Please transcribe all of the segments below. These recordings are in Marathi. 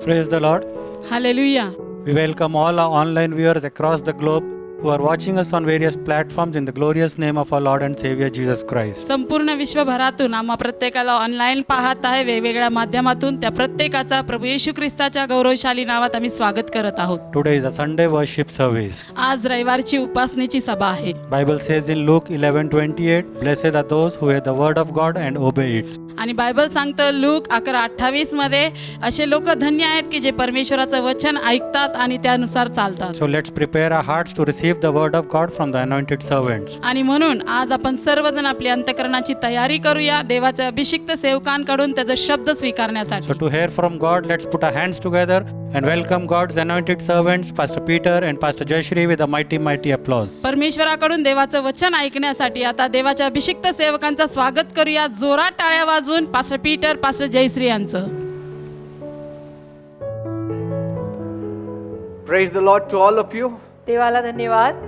Praise the Lord. Hallelujah. We welcome all our online viewers across the globe who are watching us on various platforms in the glorious name of our Lord and Savior Jesus Christ. संपूर्ण विश्वभरातून आम्हा प्रत्येकाला ऑनलाईन पाहत आहे वेगवेगळ्या माध्यमातून त्या प्रत्येकाचा प्रभू येशू ख्रिस्ताच्या गौरवशाली नावात आम्ही स्वागत करत आहोत. Today is a Sunday worship service. आज रविवारची उपासनेची सभा आहे. Bible says in Luke 11:28, Blessed are those who hear the word of God and obey it. आणि बायबल सांगतं लूक 11:28 मध्ये असे लोक धन्य आहेत की जे परमेश्वराचं वचन ऐकतात आणि त्यानुसार चालतात. So let's prepare our hearts to receive the word of God from the anointed servants. आणि म्हणून आज आपण सर्वजण आपली अंतःकरणाची तयारी करूया देवाच्या अभिषिक्त सेवकांकडून त्याचा शब्द स्वीकारण्यासाठी. So to hear from God, let's put our hands together and welcome God's anointed servants, Pastor Peter and Pastor Jayashree, with a mighty applause. परमेश्वराकडून देवाचं वचन ऐकण्यासाठी आता देवाच्या अभिषिक्त सेवकांचं स्वागत करूया. जोरात टाळ्या वाजवून पास्टर पीटर, पास्टर जयश्री यांचं. Praise the Lord to all of you. देवाला धन्यवाद.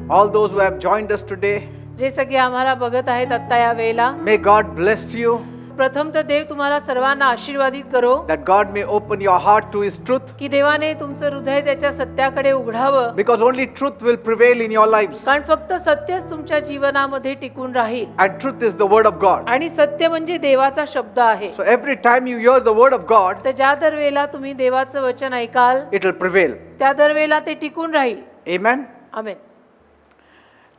All those who have joined us today. जे सगळे आम्हाला बघत आहेत आत्ता या वेळेला, May God bless you. प्रथम तर देव तुम्हाला सर्वांना आशीर्वादित करो, That God may open your heart to His truth. की देवाने तुमचं हृदय त्याच्या सत्याकडे उघडावं, Because only truth will prevail in your lives. कारण फक्त सत्यच तुमच्या जीवनामध्ये टिकून राहील. And truth is the word of God. आणि सत्य म्हणजे देवाचा शब्द आहे. So every time you hear the word of God, तर ज्या दरवेळेला तुम्ही देवाचं वचन ऐकाल it will prevail. त्या दरवेळेला ते टिकून राहील. Amen. Amen.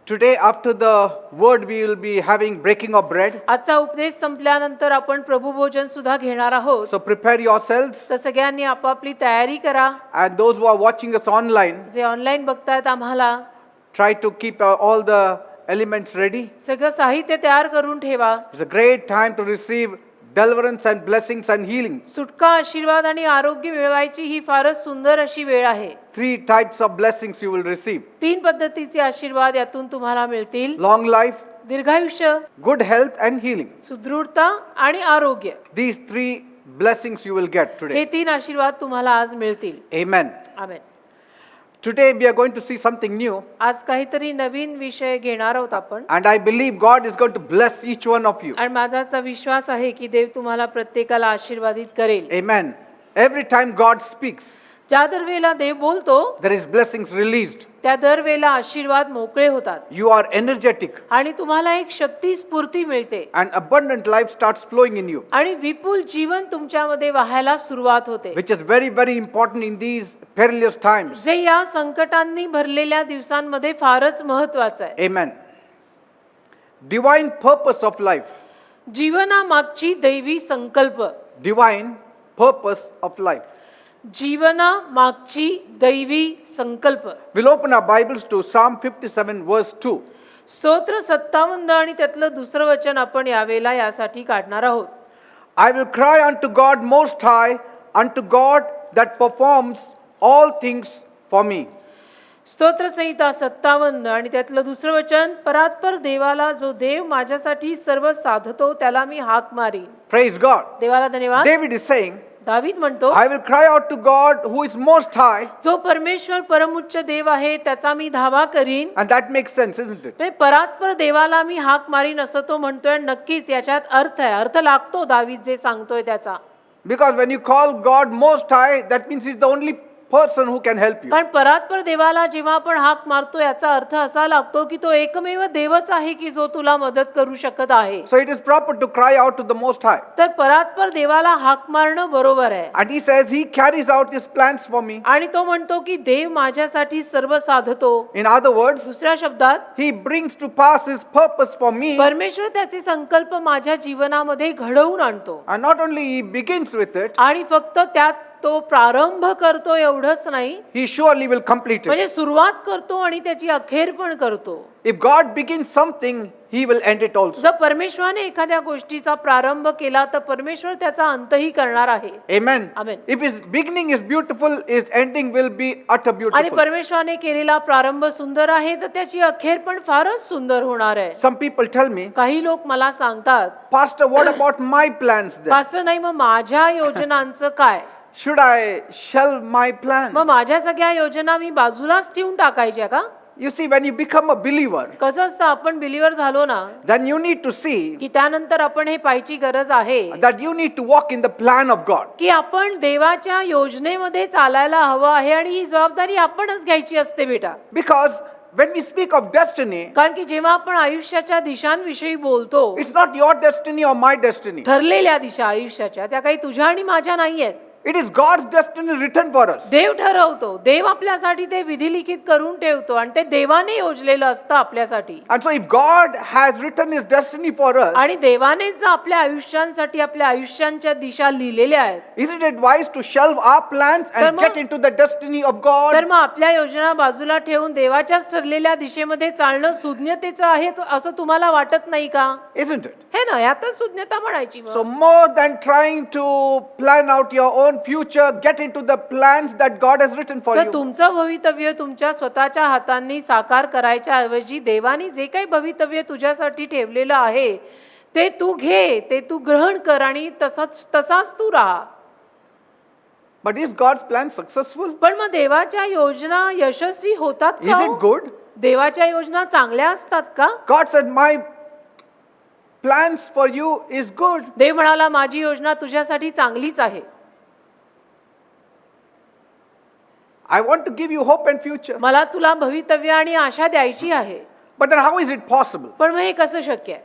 Today after the word we will be having breaking of bread. आजचा उपदेश संपल्यानंतर आपण प्रभू भोजन सुद्धा घेणार आहोत. So prepare yourselves. तर सगळ्यांनी आपापली तयारी करा. And those who are watching us online, जे ऑनलाईन बघतायत आम्हाला, try to keep all the elements ready. सगळं साहित्य तयार करून ठेवा. It's a great time to receive deliverance and blessings and healing. सुटका, आशीर्वाद आणि आरोग्य मिळवायची ही फारच सुंदर अशी वेळ आहे. 3 types of blessings you will receive. 3 पद्धतीचे आशीर्वाद यातून तुम्हाला मिळतील. Long life, दीर्घायुष्य, good health and healing. सुदृढता आणि आरोग्य. These 3 blessings you will get हे today. 3 आशीर्वाद तुम्हाला आज मिळतील. Amen. Amen. Today we are going to see something new, आज काहीतरी नवीन विषय घेणार आहोत आपण. and I believe God is going to bless each one of you. आणि माझा असा विश्वास आहे की देव तुम्हाला प्रत्येकाला आशीर्वादित करेल. Amen. Every time God speaks, ज्या दरवेळेला देव बोलतो there is blessings released. त्या दरवेळेला आशीर्वाद मोकळे होतात You are energetic, आणि तुम्हाला एक शक्ती स्फूर्ती मिळते and abundant life starts flowing in you, आणि विपुल जीवन तुमच्यामध्ये वाहायला सुरुवात होते, which is very important in these perilous times. जे या संकटांनी भरलेल्या दिवसांमध्ये फारच महत्वाचं आहे. Amen. Divine purpose of life. जीवनामागची दैवी संकल्प. Divine purpose of life. जीवनामागची दैवी संकल्प. We'll open our Bibles to Psalm 57 verse 2. स्तोत्र 57 आणि त्यातलं दुसरं वचन आपण यावेळेला यासाठी काढणार आहोत. I will cry unto God most high, unto God that performs all things for me. स्तोत्र संहिता 57 आणि त्यातलं दुसरं वचन, परात्पर देवाला जो देव माझ्यासाठी सर्व साधतो त्याला मी हाक मारीन. Praise God. देवाला धन्यवाद. David is saying, दावीद म्हणतो, I will cry out to God who is most high. जो परमेश्वर परमोच्च देव आहे त्याचा मी धावा करीन. And that makes sense, isn't it? परात्पर देवाला मी हाक मारीन असं तो म्हणतोय. नक्कीच याच्यात अर्थ आहे, अर्थ लागतो दावीद जे सांगतोय त्याचा. Because when you call God most high, that means He's the only person who can help you. कारण परात्पर देवाला जेव्हा आपण हाक मारतो याचा अर्थ असा लागतो की तो एकमेव देवच आहे की जो तुला मदत करू शकत आहे. So it is proper to cry out to the most high. तर परात्पर देवाला हाक मारणं बरोबर आहे. And he says He carries out His plans for me. आणि तो म्हणतो की देव माझ्यासाठी सर्व साधतो. In other words, दुसऱ्या शब्दात He brings to pass His purpose for me. परमेश्वर त्याचे संकल्प माझ्या जीवनामध्ये घडवून आणतो. And not only He begins with it, आणि फक्त त्यात तो प्रारंभ करतो एवढंच नाही, He surely will complete it. म्हणजे सुरुवात करतो आणि त्याची अखेर पण करतो. If God begins something, He will end it also. जर परमेश्वराने एखाद्या गोष्टीचा प्रारंभ केला तर परमेश्वर त्याचा अंतही करणार आहे. Amen. Amen. If His beginning is beautiful, His ending will be utter आणि beautiful. परमेश्वराने केलेला प्रारंभ सुंदर आहे तर त्याची अखेर पण फारच सुंदर होणार आहे. Some people tell me, काही लोक मला सांगतात, Pastor, what about my plans then? Pastor नाही मग माझ्या योजनांचं काय? Should I shelve my plan? मग माझ्या सगळ्या योजना मी बाजूलाच ठेवून टाकायच्या का? You see, when you become a believer, कसं असतं, आपण बिलीवर झालो ना, then you need to see की त्यानंतर आपण हे पाहायची गरज आहे that you need to walk in the plan of God. की आपण देवाच्या योजनेमध्ये चालायला हवं आहे आणि ही जबाबदारी आपणच घ्यायची असते बेटा. Because when we speak of destiny, कारण की जेव्हा आपण आयुष्याच्या दिशांविषयी बोलतो, it's not your destiny or my destiny. ठरलेल्या दिशा आयुष्याच्या त्या काही तुझ्या आणि माझ्या नाहीयेत. It is God's destiny written for us. देव ठरवतो, देव आपल्यासाठी ते विधिलिखित करून ठेवतो आणि ते देवाने योजलेलं असतं आपल्यासाठी. And so if God has written his destiny for us, आणि देवाने जर आपल्या आयुष्यांसाठी आपल्या आयुष्यांच्या दिशा लिहिलेल्या आहेत, isn't it wise to shelve our plans तर and मग- get into the destiny of तर God? मग आपल्या योजना बाजूला ठेवून देवाच्याच ठरलेल्या दिशेमध्ये चालणं सुज्ञतेचं आहे असं तुम्हाला वाटत नाही का? Isn't it? हे ना, यातच सुज्ञता म्हणायची मग. So more than trying to plan out your own future, get into the plans that God has written for तर you. तुमचं भवितव्य तुमच्या स्वतःच्या हातांनी साकार करायच्या ऐवजी देवाने जे काही भवितव्य तुझ्यासाठी ठेवलेलं आहे ते तू घे, ते तू ग्रहण कर आणि तसाच तू राहा. But is God's plan successful? पण मग देवाच्या योजना यशस्वी होतात का Is हो? it good? देवाच्या योजना चांगल्या असतात का? God said, my plans for you is good. देव म्हणाला, माझी योजना तुझ्यासाठी चांगलीच आहे. I want to give you hope and future. मला तुला भवितव्य आणि आशा द्यायची आहे. But then how is it possible? पण मग हे कसं शक्य आहे?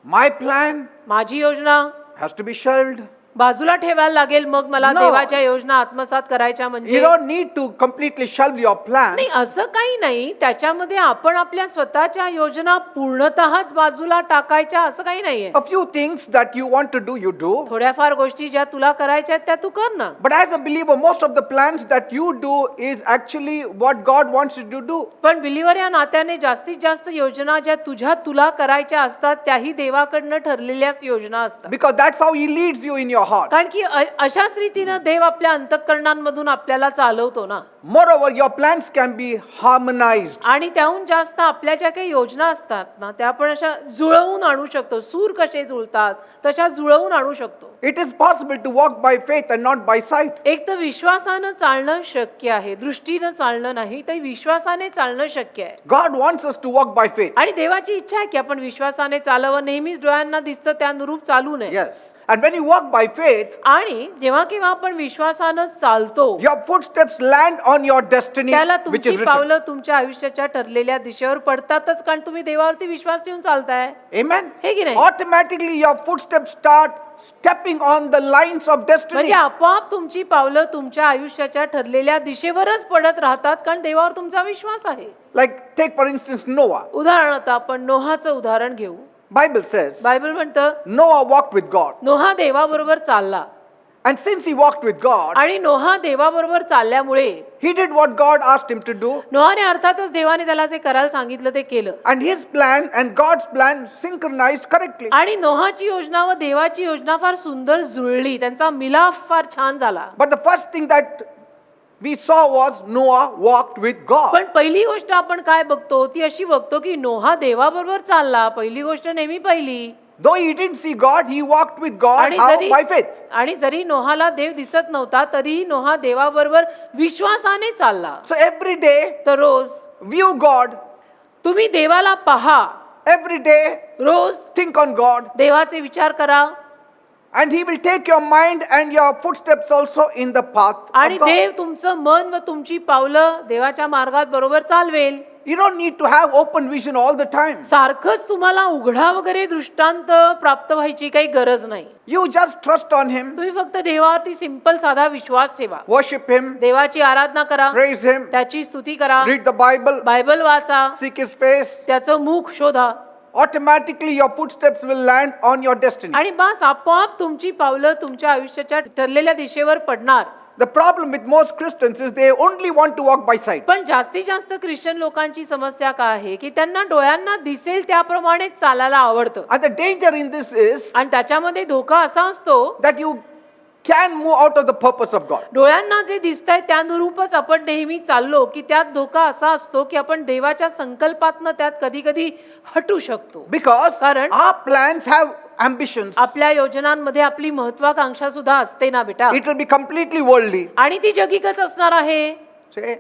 My plan माझी योजना has to be shelved. बाजूला ठेवायला लागेल मग मला No. देवाच्या योजना आत्मसात करायच्या You म्हणजे? don't need to completely shelve your plans. नाही, असं काही नाही. त्याच्यामध्ये आपण आपल्या स्वतःच्या योजना पूर्णतःच बाजूला टाकायच्या असं काही नाहीये. A few things that you want to do, you do. थोड्याफार गोष्टी ज्या तुला करायच्या आहेत त्या तू कर ना. But as a believer, most of the plans that you do is actually what God wants you to do. पण बिलीवर या नात्याने जास्तीत जास्त योजना ज्या तुला करायच्या असतात त्याही देवाकडनं ठरलेल्याच योजना असतात. Because that's how He leads you in your heart. कारण की अशाच रीतीनं देव आपल्या अंतःकरणांमधून आपल्याला चालवतो ना. Moreover, your plans can be harmonized. आणि त्याहून जास्त आपल्या ज्या काही योजना असतात ना त्या आपण अशा जुळवून आणू शकतो. सूर कसे जुळतात तशा जुळवून आणू शकतो. It is possible to walk by faith and not by sight. एक तर विश्वासानं चालणं शक्य आहे, दृष्टीनं चालणं नाही, तर विश्वासाने चालणं शक्य आहे. God wants us to walk by faith. आणि देवाची इच्छा आहे की आपण विश्वासाने चालावं. नेहमीच डोळ्यांना दिसतं त्यानुरूप चालू नये. Yes. And when you walk by faith, आणि जेव्हा केव्हा आपण विश्वासानं चालतो your footsteps land on your destiny, त्याला which तुमची is written. पावलं तुमच्या आयुष्याच्या ठरलेल्या दिशेवर पडतातच, कारण तुम्ही देवावरती विश्वास ठेवून चालताय. Amen. हे की नाही? Automatically your footsteps start stepping on the lines of destiny. म्हणजे आपोआप तुमची पावलं तुमच्या आयुष्याच्या ठरलेल्या दिशेवरच पडत राहतात, कारण देवावर तुमचा विश्वास आहे. Like take for instance Noah. उदाहरणार्थ आपण नोहाचं उदाहरण घेऊ. Bible says बायबल म्हणतं Noah walked with God. नोहा देवाबरोबर चालला. And since he walked with God, आणि नोहा देवाबरोबर चालल्यामुळे he did what God asked him to do. नोहाने अर्थातच देवाने त्याला जे करायला सांगितलं ते केलं. And his plan and God's plan synchronized correctly. आणि नोहाची योजना व देवाची योजना फार सुंदर जुळली. त्यांचा मिलाफ फार छान झाला. But the first thing that we saw was Noah walked with God. पण पहिली गोष्ट आपण काय बघतो ती अशी बघतो की नोहा देवाबरोबर चालला. पहिली गोष्ट नेहमी पहिली. Though he didn't see God, he walked with God. आणि How? जरी By faith. आणि जरी नोहाला देव दिसत नव्हता तरीही नोहा देवाबरोबर विश्वासाने चालला. So every day, तर रोज view God. तुम्ही देवाला पहा. Every day, rose think on God. देवाचे विचार करा. And he will take your mind and your footsteps also in the path आणि of God. देव तुमचं मन व तुमची पावलं देवाच्या मार्गात बरोबर चालवेल. You don't need to have open vision all the time. सारखंच तुम्हाला उघडा वगैरे दृष्टांत प्राप्त व्हायची काही गरज नाही. You just trust on him, तुम्ही फक्त देवावरती सिंपल साधा विश्वास ठेवा. worship him, देवाची आराधना करा. praise him, त्याची स्तुती करा. read the Bible, बायबल वाचा. seek his face. त्याचं मुख शोधा. Automatically your footsteps will land on your destiny. आणि बस आपोआप तुमची पावलं तुमच्या आयुष्याच्या ठरलेल्या दिशेवर पडणार. The problem with most Christians is they only want to walk by sight. पण जास्तीत जास्त ख्रिश्चन लोकांची समस्या काय आहे की त्यांना डोळ्यांना दिसेल त्याप्रमाणे चालायला आवडतं. And the danger in this is आणि त्याच्यामध्ये धोका असा असतो that you can move out of the purpose of God. डोळ्यांना जे दिसतंय त्यानुरूपच आपण नेहमी चाललो की त्यात धोका असा असतो की आपण देवाच्या संकल्पातनं त्यात कधी कधी हटू शकतो. Because कारण our plans have ambitions. आपल्या योजनांमध्ये आपली महत्वाकांक्षा सुद्धा असते ना बेटा. It will be completely worldly. आणि ती जगिकच असणार आहे. See?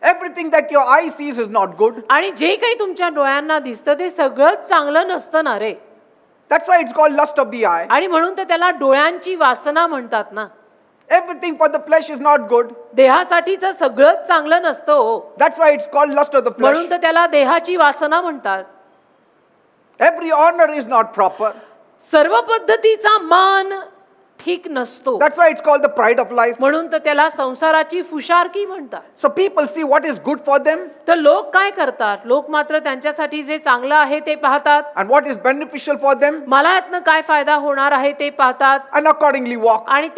Everything that your eye sees is not good. आणि जे काही तुमच्या डोळ्यांना दिसतं ते सगळंच चांगलं नसतं ना रे. That's why it's called lust of the eye. आणि म्हणून तर त्याला डोळ्यांची वासना म्हणतात ना. Everything for the flesh is not good. देहासाठीचं सगळंच चांगलं नसतं हो. That's why it's called lust of the flesh. म्हणून तर त्याला देहाची वासना म्हणतात. Every honor is not proper. सर्व पद्धतीचा मान ठीक नसतो. That's why it's called the pride of life. म्हणून तर त्याला संसाराची फुशारकी म्हणतात. So people see what is good for them तर लोक काय करतात? लोक मात्र त्यांच्यासाठी जे चांगलं आहे ते पाहतात. and what is beneficial for them मला यातनं काय फायदा होणार आहे ते पाहतात and accordingly walk. आणि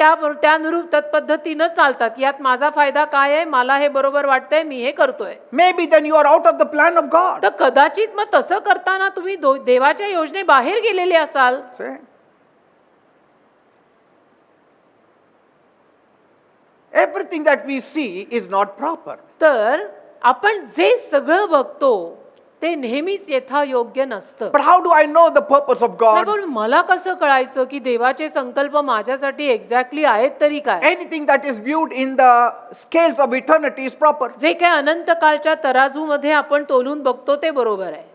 त्यानुरूप तत्पद्धतीनं चालतात. यात माझा फायदा काय आहे? मला हे बरोबर वाटतंय, मी हे करतोय. Maybe then you are out of the plan of God. तर कदाचित मग तसं करताना तुम्ही देवाच्या योजनेबाहेर गेलेले असाल. See? Everything that we see is not proper. तर आपण जे सगळं बघतो ते नेहमीच यथायोग्य नसतं. But how do I know the purpose of नाही, God? पण मला कसं कळायचं की देवाचे संकल्प माझ्यासाठी एक्झॅक्टली आहेत तरी काय? Anything that is viewed in the scales of eternity is proper. जे काय अनंत काळच्या तराजूमध्ये आपण तोलून बघतो ते बरोबर आहे.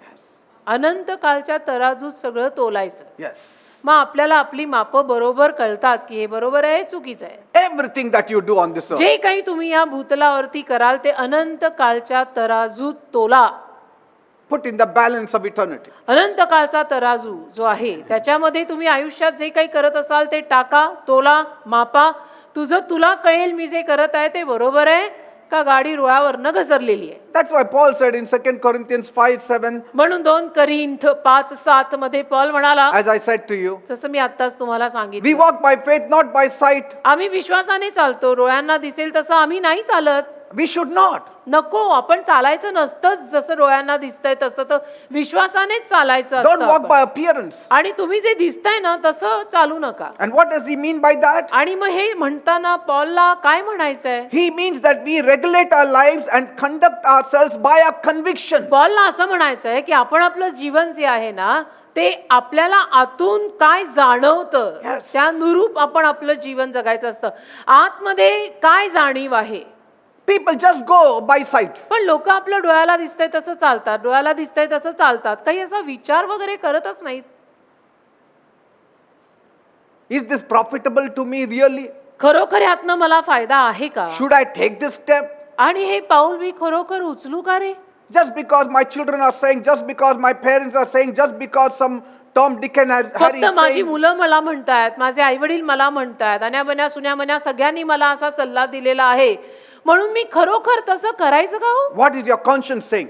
अनंत काळच्या तराजूत सगळं तोलायचं. Yes. मग आपल्याला आपली मापं बरोबर कळतात की हे बरोबर आहे, चुकीचं आहे. Everything that you do on this earth. जे काही तुम्ही या भूतलावरती कराल ते अनंत काळच्या तराजूत तोला. Put in the balance of eternity. अनंत काळचा तराजू जो आहे त्याच्यामध्ये तुम्ही आयुष्यात जे काही करत असाल ते टाका, तोला, मापा. तुला कळेल मी जे करत आहे ते बरोबर आहे का गाडी रुळावरनं घसरलेली आहे. That's why Paul said in 2 Corinthians 5:7, म्हणून 2 कोरिंथ 5:7 मध्ये पॉल म्हणाला, as I said to you, जसं मी आत्ताच तुम्हाला we सांगितलं, walk by faith, not by sight. आम्ही विश्वासाने चालतो. डोळ्यांना दिसेल तसं आम्ही नाही चालत. We should not. नको, आपण चालायचं नसतंच जसं डोळ्यांना दिसतंय तसं. तर विश्वासानेच चालायचं Don't असतं walk आपण. by appearance. आणि तुम्ही जे दिसतंय ना तसं चालू नका. And what does he mean by that? आणि मग हे म्हणताना पॉलला काय म्हणायचंय? He means that we regulate our lives and conduct ourselves by our conviction. पॉलला असं म्हणायचंय की आपण आपलं जीवन जे आहे ना ते आपल्याला आतून काय जाणवतं Yes. त्यानुरूप आपण आपलं जीवन जगायचं असतं. आतमध्ये काय जाणीव आहे? People just go by sight. पण लोक आपलं डोळ्याला दिसतंय तसं चालतात, डोळ्याला दिसतंय तसं चालतात. काही असा विचार वगैरे करतच नाहीत. Is this profitable to me really? खरोखर यातनं मला फायदा आहे का? Should I take this step? आणि हे पाऊल मी खरोखर उचलू का रे? Just because my children are saying, just because my parents are saying, just because some Tom, Dick and Harry फक्त is माझी saying, मुलं मला म्हणतायत, माझे आई वडील मला म्हणतायत, अन्याबन्या सुन्यामन्या सगळ्यांनी मला असा सल्ला दिलेला आहे म्हणून मी खरोखर तसं करायचं का हो? what is your conscience saying?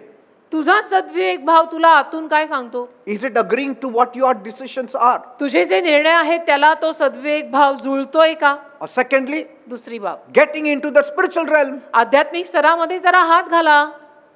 तुझा सद्विवेक भाव तुला आतून काय सांगतो? Is it agreeing to what your decisions are? तुझे जे निर्णय आहेत त्याला तो सद्विवेक भाव जुळतोय का? Or secondly, दुसरी बाब, getting into the spiritual realm. आध्यात्मिक स्तरामध्ये जरा हात घाला.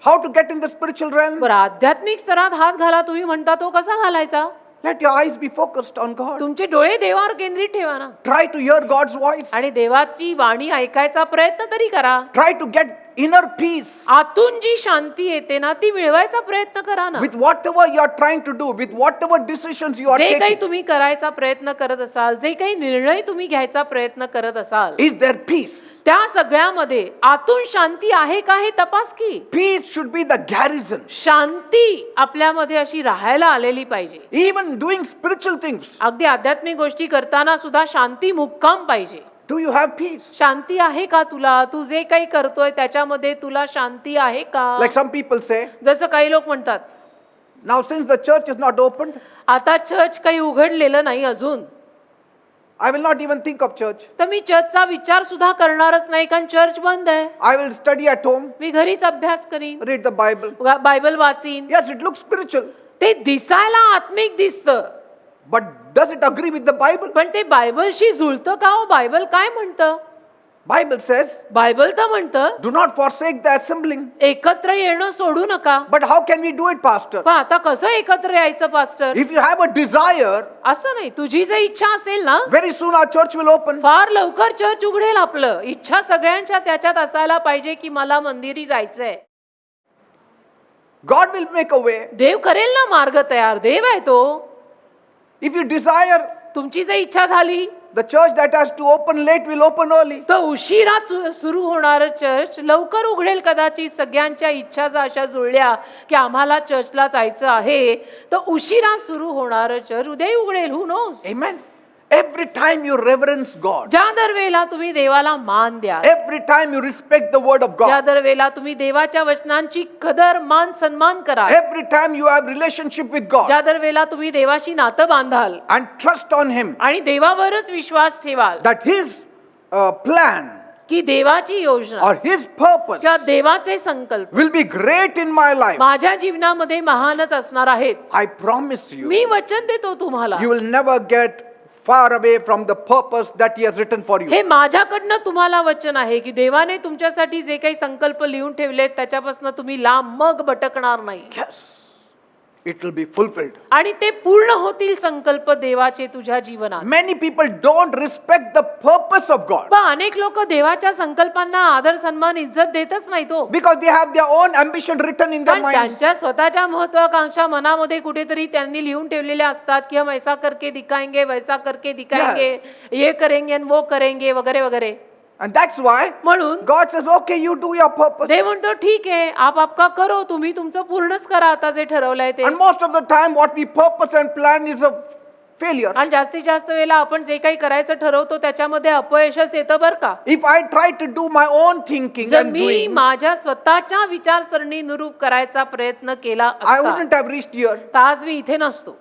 How to get in the spiritual realm? बरं, आध्यात्मिक स्तरात हात घाला तुम्ही म्हणता, तो कसा घालायचा? Let your eyes be focused on God. तुमचे डोळे देवावर केंद्रित ठेवा ना. Try to hear God's voice. आणि देवाची वाणी ऐकायचा प्रयत्न तरी करा. Try to get inner peace. आतून जी शांती येते ना ती मिळवायचा प्रयत्न करा ना. With whatever you are trying to do, with whatever decisions you are जे काही taking, तुम्ही करायचा प्रयत्न करत असाल, जे काही निर्णय तुम्ही घ्यायचा प्रयत्न करत असाल, is there peace? त्या सगळ्यामध्ये आतून शांती आहे का हे तपास की. Peace should be the garrison. शांती आपल्यामध्ये अशी राहायला आलेली पाहिजे. Even doing spiritual things. अगदी आध्यात्मिक गोष्टी करताना सुद्धा शांती मुक्काम पाहिजे. Do you have peace? शांती आहे का तुला? तू जे काही करतोय त्याच्यामध्ये तुला शांती आहे का? Like some people say, जसं काही लोक म्हणतात, now since the church is not opened, आता चर्च काही उघडलेलं नाही अजून, I will not even think of church. तर मी चर्चचा विचार सुद्धा करणारच नाही कारण चर्च बंद आहे. I will study at home, मी घरीच अभ्यास करीन, read the Bible. बायबल वाचीन. Yes, it looks spiritual, ते दिसायला आत्मिक दिसतं, but does it agree with the Bible? पण ते बायबलशी जुळतं का हो? बायबल काय म्हणतं? Bible says, बायबल तर म्हणतं do not forsake the assembling. एकत्र येणं सोडू नका. But how can we do it, pastor? पण आता कसं एकत्र यायचं pastor? If you have a desire, असं नाही, तुझी जर इच्छा असेल ना, very soon our church will open. फार लवकर चर्च उघडेल आपलं. इच्छा सगळ्यांच्या त्याच्यात असायला पाहिजे की मला मंदिरी जायचंय. God will make a way. देव करेल ना मार्ग तयार. देव आहे तो. If you desire, तुमची जर इच्छा झाली, the church that has to open late will open early. तर उशिरा सुरू होणारं चर्च लवकर उघडेल कदाचित. सगळ्यांच्या इच्छा जर अशा जुळल्या की आम्हाला चर्चला जायचं आहे, तर उशिरा सुरू होणारं चर्च उद्याही उघडेल. Who knows. Amen. Every time you reverence God, ज्या दरवेळेला तुम्ही देवाला मान द्या, every time you respect the word of ज्या God, दरवेळेला तुम्ही देवाच्या वचनांची कदर मान सन्मान करा, every time you have relationship with God ज्या दरवेळेला तुम्ही देवाशी नातं बांधाल and trust on Him, आणि देवावरच विश्वास ठेवाल that His plan की देवाची योजना or His purpose किंवा देवाचे संकल्प will be great in my life, माझ्या जीवनामध्ये महानच असणार आहेत. I promise you, मी वचन देतो तुम्हाला, you will never get far away from the purpose that He has written for you. हे माझ्याकडनं तुम्हाला वचन आहे की देवाने तुमच्यासाठी जे काही संकल्प लिहून ठेवलेत त्याच्यापासून तुम्ही लांब मग भटकणार नाही. Yes, it will be fulfilled. आणि ते पूर्ण होतील संकल्प देवाचे तुझ्या जीवनात. Many people don't respect the purpose of God पण अनेक लोक देवाच्या संकल्पांना आदर सन्मान इज्जत देतच नाही तो, because they have their own ambition written in their पण minds. त्यांच्या स्वतःच्या महत्वाकांक्षा मनामध्ये कुठेतरी त्यांनी लिहून ठेवलेल्या असतात की हम ऐसा करके दिखाएंगे, वैसा करके दिखाएंगे, ये करेंगे and वो करेंगे वगैरे वगैरे. And that's why म्हणून God says, okay, you do your purpose. देव म्हणतो ठीक आहे, आप आपका करो, तुम्ही तुमचं पूर्णच करा आता जे ठरवलंय ते. And most of the time, what we purpose and plan is a failure. आणि जास्तीत जास्त वेळेला आपण जे काही करायचं ठरवतो त्याच्यामध्ये अपयशच येतं बरं का. If I try to do my own thinking जर and मी doing, माझ्या स्वतःच्या विचारसरणीनुरूप करायचा प्रयत्न केला I असता, wouldn't have reached here. तर आज मी इथे नसतो,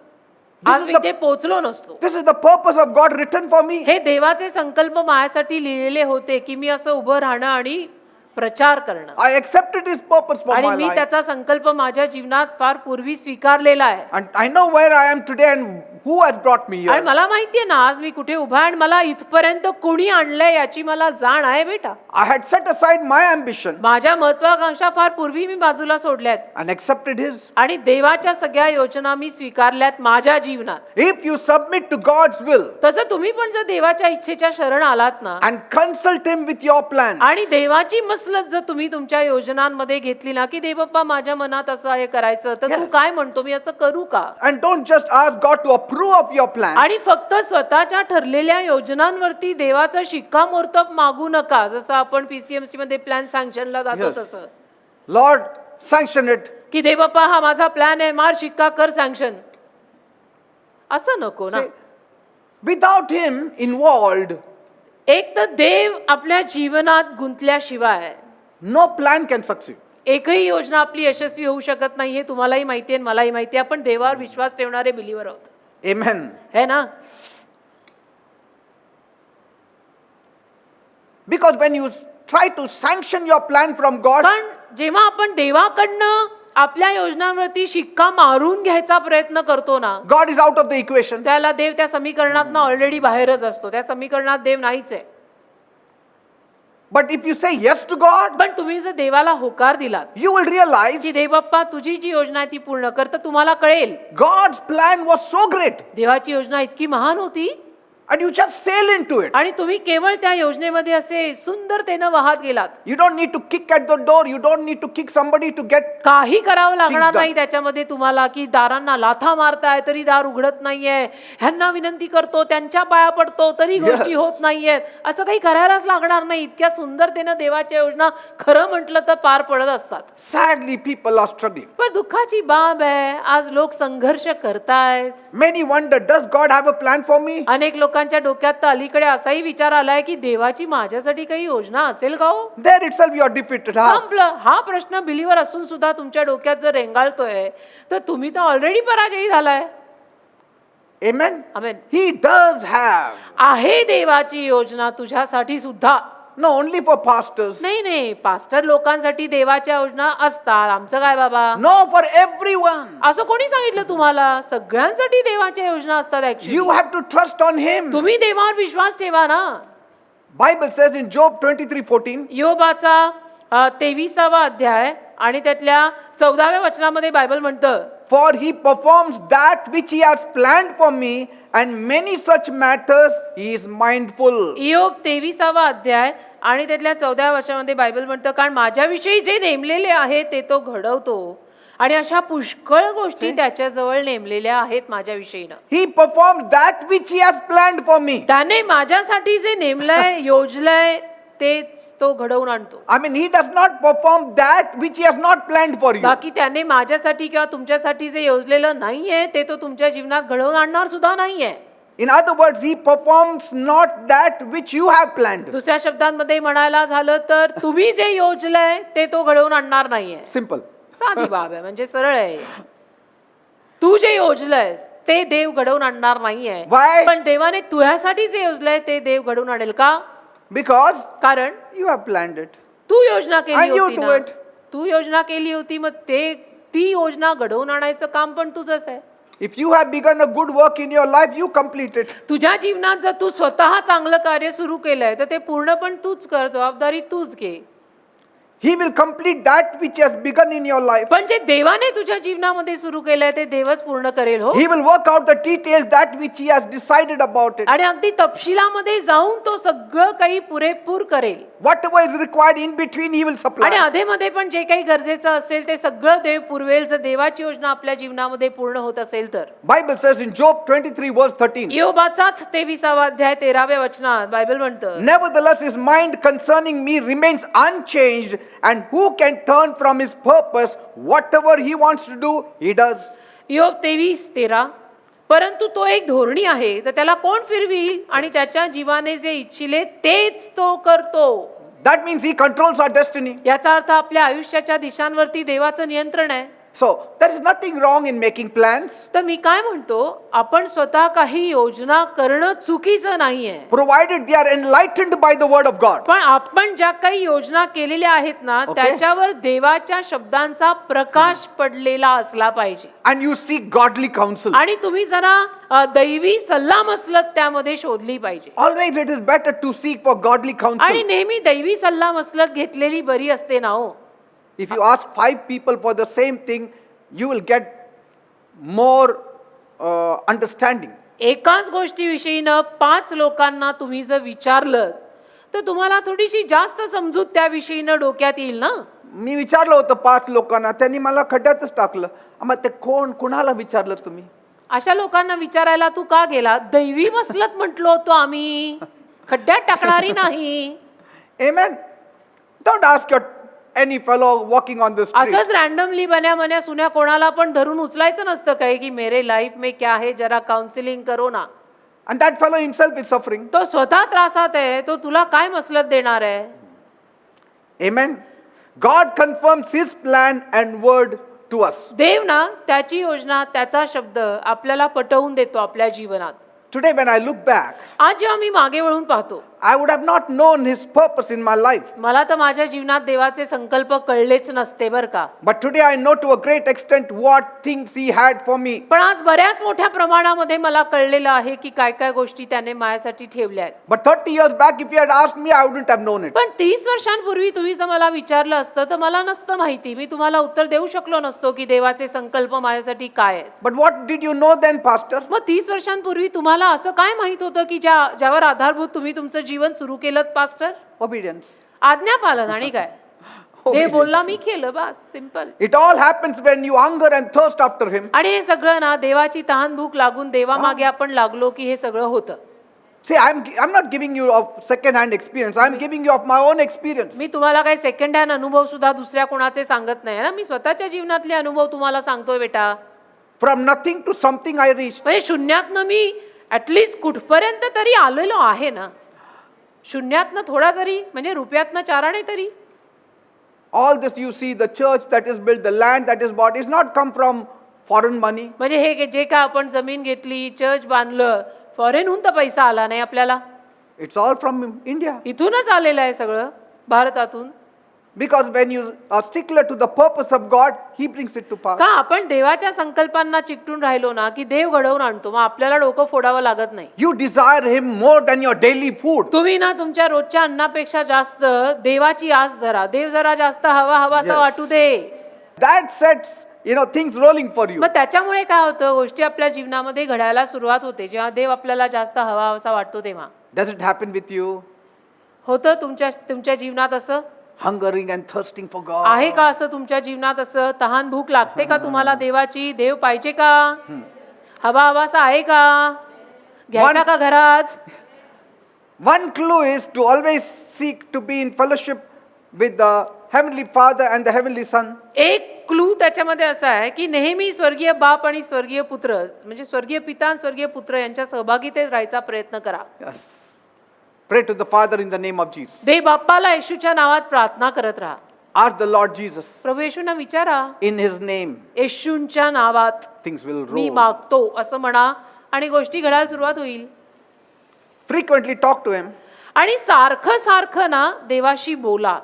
आज मी इथे पोहोचलो नसतो. This is the purpose of God written for me. हे देवाचे संकल्प माझ्यासाठी लिहिलेले होते की मी असं उभं राहणं आणि प्रचार करणं. I accepted His purpose for आणि my मी life. त्याचा संकल्प माझ्या जीवनात फार पूर्वी स्वीकारलेला आहे. And I know where I am today and who has brought me आणि here. मला माहितीये ना आज मी कुठे उभा आहे आणि मला इथपर्यंत कोणी आणलंय याची मला जाण आहे बेटा. I had set aside my ambition माझ्या महत्वाकांक्षा फार पूर्वी मी बाजूला सोडल्यात and accepted His. आणि देवाच्या सगळ्या योजना मी स्वीकारल्यात माझ्या जीवनात. If you submit to God's will तसं तुम्ही पण जर देवाच्या इच्छेच्या शरण आलात ना and consult Him with your plans, आणि देवाची मसलत जर तुम्ही तुमच्या योजनांमध्ये घेतली ना की देवप्पा माझ्या मनात असं हे करायचं, तर तू Yes. काय म्हणतो मी असं करू का. and don't just ask God to approve of your plans, आणि फक्त स्वतःच्या ठरलेल्या योजनांवरती देवाचा शिक्कामोर्तब मागू नका. जसं आपण PCMC मध्ये प्लॅन सँक्शनला जातो Yes. तसं Lord, sanction it. की देवप्पा हा माझा प्लॅन आहे, मार शिक्का कर सँक्शन, असं नको ना. See, without Him involved, एक तर देव आपल्या जीवनात गुंतल्याशिवाय no plan can succeed. एकही योजना आपली यशस्वी होऊ शकत नाही. हे तुम्हालाही माहिती आहे, मलाही माहिती आहे. आपण देवावर विश्वास ठेवणारे बिलीवर आहोत, Amen. है ना. Because when you try to sanction your plan from God, कारण जेव्हा आपण देवाकडनं आपल्या योजनांवरती शिक्का मारून घ्यायचा प्रयत्न करतो ना, God is out of the equation. त्याला देव त्या समीकरणात ऑलरेडी बाहेरच असतो. त्या समीकरणात देव नाहीच आहे. But if you say yes to God, पण तुम्ही जर देवाला होकार दिलात you will realize की देव बाप्पा तुझी जी योजना आहे ती पूर्ण कर, तर तुम्हाला कळेल God's plan was so great देवाची योजना इतकी महान होती and you just sail into it. आणि तुम्ही केवळ त्या योजनेमध्ये असे सुंदरतेनं वाहत गेलात. You don't need to kick at the door. You don't need to kick somebody to get. काही करावं लागणार Things done. नाही त्याच्यामध्ये तुम्हाला, की दारांना लाथा मारताय तरी दार उघडत नाहीये, ह्यांना विनंती करतो त्यांच्या पाया पडतो तरी गोष्टी होत नाहीयेत, असं काही करायलाच लागणार नाही. इतक्या सुंदरतेनं देवाच्या योजना खरं म्हटलं तर पार पडत असतात. Sadly, people are struggling. पण दुःखाची बाब आहे, आज लोक संघर्ष करतायत. Many wonder, does God have a plan for me? अनेक लोकांच्या डोक्यात तर अलीकडे असाही विचार आलाय की देवाची माझ्यासाठी काही योजना असेल का हो. There itself you are defeated. संपलं. हा प्रश्न बिलीवर असून सुद्धा तुमच्या डोक्यात जर रेंगाळतोय तर तुम्ही तर ऑलरेडी पराजयी झालाय. Amen. Amen. He does have. आहे देवाची योजना तुझ्यासाठी सुद्धा. No, only for pastors. नाही नाही, पास्टर लोकांसाठी देवाच्या योजना असतात. आमचं काय बाबा. No, for everyone. असं कोणी सांगितलं तुम्हाला. सगळ्यांसाठी देवाच्या योजना असतात. Actually You have to trust on Him. तुम्ही देवावर विश्वास ठेवा ना. Bible says in Job 23:14, योबाचा 23वा अध्याय आणि त्यातल्या 14व्या वचनामध्ये बायबल म्हणतं, for He performs that which He has planned for me, and many such matters He is mindful. इयोब 23वा अध्याय आणि त्यातल्या 14व्या वचनामध्ये बायबल म्हणतं, कारण माझ्याविषयी जे नेमलेले आहे ते तो घडवतो आणि अशा पुष्कळ गोष्टी त्याच्याजवळ नेमलेल्या आहेत माझ्या विषयीनं. He performs that which He has planned for me. त्याने माझ्यासाठी जे नेमलंय योजलंय तेच तो घडवून आणतो. I mean, He does not perform that which He has not planned for you. बाकी त्याने माझ्यासाठी किंवा तुमच्यासाठी जे योजलेलं नाहीये ते तो तुमच्या जीवनात घडवून आणणार सुद्धा नाहीये. In other words, He performs not that which you have planned. दुसऱ्या शब्दांमध्ये म्हणायला झालं तर तुम्ही जे योजलंय ते तो घडवून आणणार नाहीये. Simple. साधी बाब आहे, म्हणजे सरळ आहे. तू जे योजलंयस ते देव घडवून आणणार नाहीये. Why? पण देवाने तुझ्यासाठी जे योजलंय ते देव घडवून आणेल का? Because कारण you have planned it. तू योजना केली And you होती do ना, it. तू योजना केली होती, मग ती योजना घडवून आणायचं काम पण तुझंच आहे. If you have begun a good work in your life, you complete it. तुझ्या जीवनात जर तू स्वतः चांगलं कार्य सुरू केलंय तर ते पूर्ण पण तूच कर, जबाबदारी तूच घे. He will complete that which has begun in your life. पण जे देवाने तुझ्या जीवनामध्ये सुरू केलंय ते देवच पूर्ण करेल. हो, He will work out the details that which He has decided about it. आणि अगदी तपशिलामध्ये जाऊन तो सगळं काही पुरेपूर करेल. Whatever is required in between, He will आणि supply. अधेमध्ये पण जे काही गरजेचं असेल ते सगळं देव पुरवेल जर देवाची योजना आपल्या जीवनामध्ये पूर्ण होत असेल तर. Bible says in Job 23 verse 13. योबाचाच 23वा अध्याय 13व्या वचनात बायबल म्हणतं, Nevertheless, his mind concerning me remains unchanged, and who can turn from his purpose? Whatever he wants to do, he does. योब 23:13, परंतु तो एक धोरणी आहे तर त्याला कोण फिरविल, आणि त्याच्या जीवाने जे इच्छिले तेच तो करतो. That means he controls our destiny. याचा अर्थ आपल्या आयुष्याच्या दिशांवरती देवाचं नियंत्रण आहे. So, there is nothing wrong in making plans, तर मी काय म्हणतो, आपण स्वतः काही योजना करणं चुकीचं नाहीये, provided they are enlightened by the word of God. पण आपण ज्या काही योजना केलेल्या आहेत ना Okay. त्याच्यावर देवाच्या शब्दांचा प्रकाश पडलेला असला पाहिजे. And you seek godly counsel. आणि तुम्ही जरा दैवी सल्लामसलत त्यामध्ये शोधली पाहिजे. Always it is better to seek for godly आणि counsel. नेहमी दैवी सल्लामसलत घेतलेली बरी असते ना हो. If you ask 5 people for the same thing, you will get more understanding. एकाच गोष्टीविषयीनं 5 लोकांना तुम्ही जर विचारलं तर तुम्हाला थोडीशी जास्त समजूत त्याविषयीनं डोक्यात येईल ना. मी विचारलं होतं 5 लोकांना, त्यांनी मला खड्ड्यातच टाकलं. मग ते कुणाला विचारलं तुम्ही? अशा लोकांना विचारायला तू का गेला? दैवी मसलत म्हटलो होतो आम्ही, खड्ड्यात टाकणारी नाही. Amen. Don't ask your any fellow walking on the street. असंच रॅन्डमली बन्या सुन्या कोणाला पण धरून उचलायचं नसतं काय की मेरे लाईफ में क्या है, जरा काउन्सिलिंग करो ना. And that fellow himself is suffering. तो स्वतः त्रासात आहे, तो तुला काय मसलत देणार आहे? Amen. God confirms His plan and word to us. देव ना त्याची योजना, त्याचा शब्द आपल्याला पटवून देतो आपल्या जीवनात. Today when I look back, आज जेव्हा मी मागे वळून पाहतो, I would have not known His purpose in my life. मला तर माझ्या जीवनात देवाचे संकल्प कळलेच नसते बर का. But today I know to a great extent what things He had for me. पण आज बऱ्याच मोठ्या प्रमाणामध्ये मला कळलेलं आहे की काय काय गोष्टी त्याने माझ्यासाठी ठेवल्या आहेत. But 30 years back, if you had asked me, I wouldn't have known it. पण 30 वर्षांपूर्वी तुम्ही जर मला विचारलं असतं तर मला नसतं माहिती, मी तुम्हाला उत्तर देऊ शकलो नसतो की देवाचे संकल्प माझ्यासाठी काय आहेत. But what did you know then, Pastor? मग 30 वर्षांपूर्वी तुम्हाला असं काय माहित होतं की ज्यावर आधारभूत तुम्ही तुमचं जीवन सुरू केलं पास्टर? Obedience. आज्ञापालन. आणि काय देव बोलला मी केलं, बस simple. It all happens when you hunger and thirst after Him. आणि हे सगळं ना देवाची तहान भूक लागून देवामागे आपण लागलो की हे सगळं होतं. See, I'm not giving you of second-hand experience. I'm giving you of my own experience. मी तुम्हाला काही सेकंड हँड अनुभव सुद्धा दुसऱ्या कोणाचे सांगत नाही ना, मी स्वतःच्या जीवनातले अनुभव तुम्हाला सांगतोय बेटा. From nothing to something I reached. म्हणजे शून्यातनं मी ऍटलीस्ट कुठपर्यंत तरी आलेलो आहे ना. शून्यातनं थोडा तरी, म्हणजे रुपयातनं 4 आणे तरी. All this you see, the church that is built, the land that is bought, is not come from foreign money. म्हणजे हे जे काय आपण जमीन घेतली, चर्च बांधलं, फॉरेनहून तर पैसा आला नाही आपल्याला. It's all from India. इथूनच आलेलं आहे सगळं, भारतातून. Because when you are stickler to the purpose of God, He brings it to pass. का आपण देवाच्या संकल्पांना चिकटून राहिलो ना की देव घडवून आणतो, मग आपल्याला डोकं फोडावं लागत नाही. You desire Him more than your daily food. तुम्ही ना तुमच्या रोजच्या अन्नापेक्षा जास्त देवाची आस धरा. देव जरा जास्त हवासा Yes. वाटू दे. That sets, things rolling for you. मग त्याच्यामुळे काय होतं, गोष्टी आपल्या जीवनामध्ये घडायला सुरुवात होते. जेव्हा देव आपल्याला जास्त हवासा वाटतो तेव्हा. Does it happen with you? होतं तुमच्या जीवनात असं? hungering and thirsting for God? आहे का असं तुमच्या जीवनात असं तहान भूक लागते का तुम्हाला देवाची? देव पाहिजे का? हवा हवासा आहे का? घ्यायचा का घरात? One clue is to always seek to be in fellowship with the Heavenly Father and the Heavenly Son. एक क्लू त्याच्यामध्ये असा आहे की नेहमी स्वर्गीय बाप आणि स्वर्गीय पुत्र म्हणजे स्वर्गीय पिता आणि स्वर्गीय पुत्र यांच्या सहभागीतेत राहायचा प्रयत्न करा. Yes. Pray to the Father in the name of Jesus. देव बाप्पाला येशूच्या नावात प्रार्थना करत राहा. Ask the Lord Jesus. प्रभू येशूंना विचारा, In His name, येशूंच्या नावात things will मी roll. मागतो असं म्हणा आणि गोष्टी घडायला सुरुवात होईल. Frequently talk to Him. आणि सारखं सारखं ना देवाशी बोला.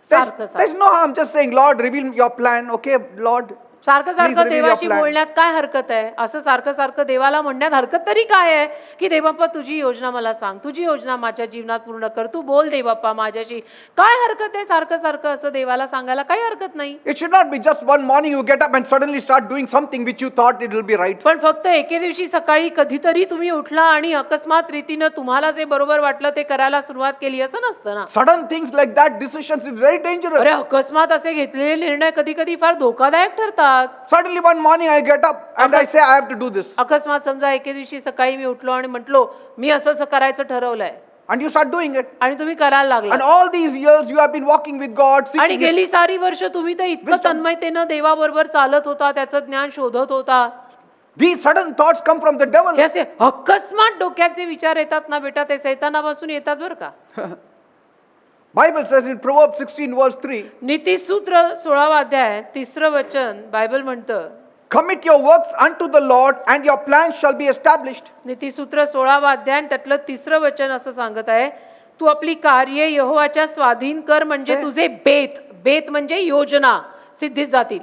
सारखं There's सारखं no harm just saying, Lord, reveal your plan. Okay, Lord. सारखं Please सारखं reveal your देवाशी plan. बोलण्यात काय हरकत आहे? असं सारखं सारखं देवाला म्हणण्यात हरकत तरी काय आहे की देवबाप्पा तुझी योजना मला सांग, तुझी योजना माझ्या जीवनात पूर्ण कर, तू बोल देवबाप्पा माझ्याशी. काय हरकत आहे सारखं सारखं असं देवाला सांगायला? काही हरकत नाही. It should not be just one morning you get up and suddenly start doing something which you thought it will be right. पण फक्त एके दिवशी सकाळी कधीतरी तुम्ही उठला आणि अकस्मात रीतीनं तुम्हाला जे बरोबर वाटलं ते करायला सुरुवात केली असं नसतं ना. Sudden things like that, decisions is very dangerous. अरे अकस्मात असे घेतलेले निर्णय कधी कधी फार धोकादायक ठरतात. Suddenly one morning I get up and I say I have to do this. अकस्मात समजा एके दिवशी सकाळी मी उठलो आणि म्हटलो मी असं असं करायचं ठरवलंय And you start doing it. आणि तुम्ही करायला लागला. And all these years you have been walking with God, आणि seeking His. गेली सारी वर्ष तुम्ही तर इतकं Wisdom. तन्मयतेनं देवाबरोबर चालत होता, त्याचं ज्ञान शोधत होता. These sudden thoughts come from the devil. हे असे अकस्मात डोक्यात जे विचार येतात ना बेटा ते सैतानापासून येतात बरं का. Bible says in Proverbs 16 verse 3, नीतिसूत्र 16वा अध्याय 3रं वचन बायबल म्हणतं, commit your works unto the Lord and your plans shall be established. नीतिसूत्र 16वा अध्याय आणि त्यातलं 3रं वचन असं सांगत आहे, तू आपली कार्ये यहोवाच्या स्वाधीन कर म्हणजे तुझे बेत म्हणजे योजना सिद्धीत जातील.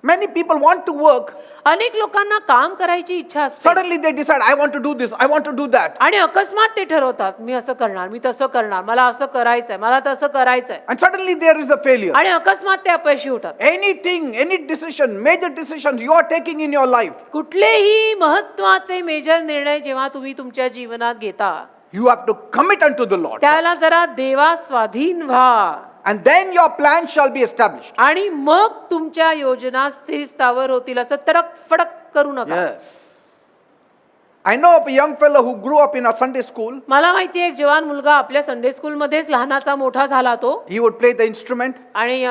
Many people want to work. अनेक लोकांना काम करायची इच्छा असते Suddenly they decide, I want to do this, I want to do that. आणि अकस्मात ते ठरवतात मी असं करणार, मी तसं करणार, मला असं करायचंय, मला तसं करायचंय And suddenly there is a failure. आणि अकस्मात ते अपयशी होतात. Anything, any decision, major decisions you are taking in your life, कुठलेही महत्वाचे मेजर निर्णय जेव्हा तुम्ही तुमच्या जीवनात घेता you have to commit unto the Lord. त्याला जरा देवा स्वाधीन व्हा And then your plan shall be established. आणि मग तुमच्या योजना स्थिर स्थावर होतील. असं तडक फडक करू नका. Yes. I know of a young fellow who grew up in a Sunday school. मला माहिती आहे एक जवान मुलगा आपल्या संडे स्कूल मध्येच लहानाचा मोठा झाला तो He would play the instrument. आणि